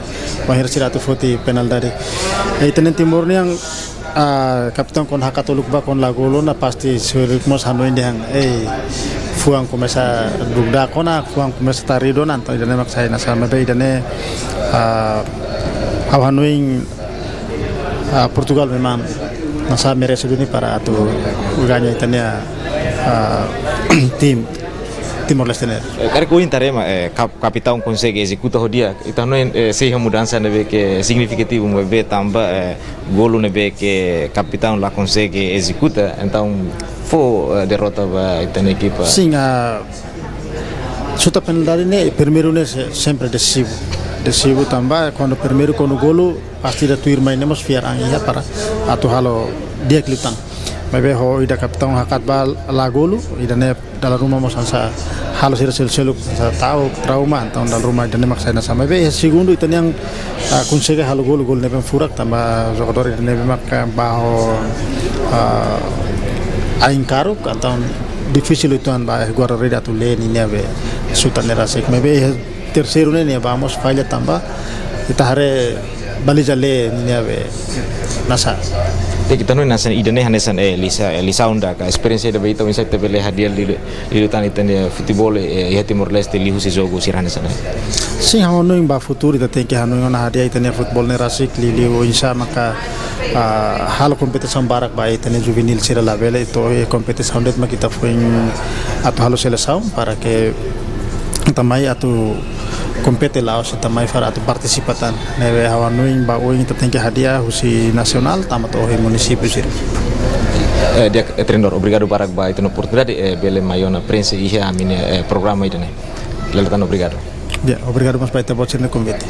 mahir siratu foti penalidade. Itenen Timor ni yang kapten kon hakatuluk ba kon lagolo na pasti surik mos hanuin dihang fuang komesa dugda kona fuang komesa tarido nan to idane mak sai na sama be idane hanuin Portugal memang nasa merece duni para tu ganha itania tim Timor-Leste. Cara que o Intarema capitão consegue executar o dia, então não seja mudança nebe que significativo, mas be tamba golo nebe que capitão lá consegue executar, então foi derrota para a equipa. Sim, suta penalidade ne primeiro ne sempre decisivo tamba quando primeiro quando golo pasti da tuir main nemos fiar angin para atu halo dia klitang. Mebe ho ida kapitão hakat bal la golo ida ne dalam rumah mos sa halo sel sa tahu trauma então dalam rumah ida ne maksa na sama be segundo ita yang consegue halo golo ne ben furak tamba jogador ida ne mak baho aing karuk então difícil itu an ba agora reda tu le ni neve sutan era sek mebe terceiro ne vamos falha tamba ita hare baliza le ni neve nasa. Kita nu nasan idane hanesan Lisa unda ka experiência da beita insai te bele hadiah li tani tani futebol e Timor-Leste li husi jogo siranesan. Sim, hanu ba futuro ita tem que hanu na hadiah itani futebol ne rasik li o insha maka hal kompetisi barak ba itani juvenil sira la bele to kompetisi hondet ma kita foi atau halo seleção para que tamai atu compete lá o tamai fara atu participatan neve hawanuin ba o kita tem que hadiah husi nacional tamato o município sir. Dia treinador, obrigado para ba itu oportunidade bele maiona prensa e a minha programa idane. Lelatan obrigado. Dia, obrigado mas para ter no convite.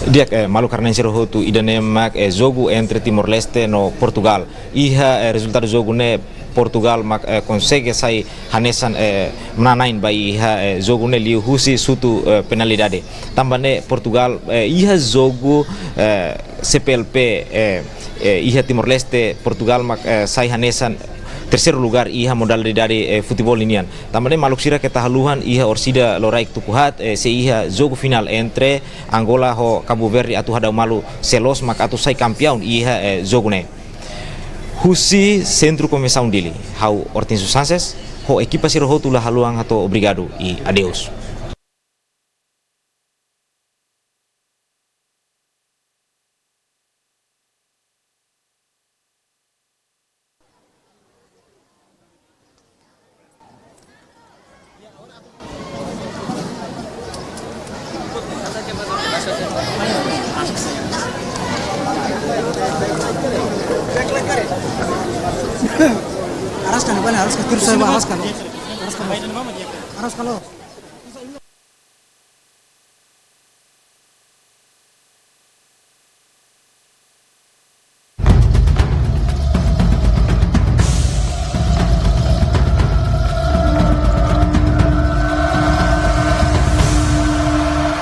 Dia malu karena insero hotu idane mak jogo entre Timor-Leste no Portugal. Iha resultado jogo ne Portugal consegue sair hanesan menanain bai jogo ne liu husi sutu penalidade. Tambane Portugal iha jogo CPLP iha Timor-Leste Portugal sai hanesan terceiro lugar iha modalidade futebol inian. Tambane maluk sira ke tahaluhan iha orsida loraik tukuhat se iha jogo final entre Angola ho Cabo Verde atu hadau malu selos mak atu sai campeão iha jogo ne. Husi centro comissão dele, hau Hortensio Sanchez, ho equipa siro ho tula haluang hato obrigado e adeus. Araskan, harus terus saya araskan. Araskan lo.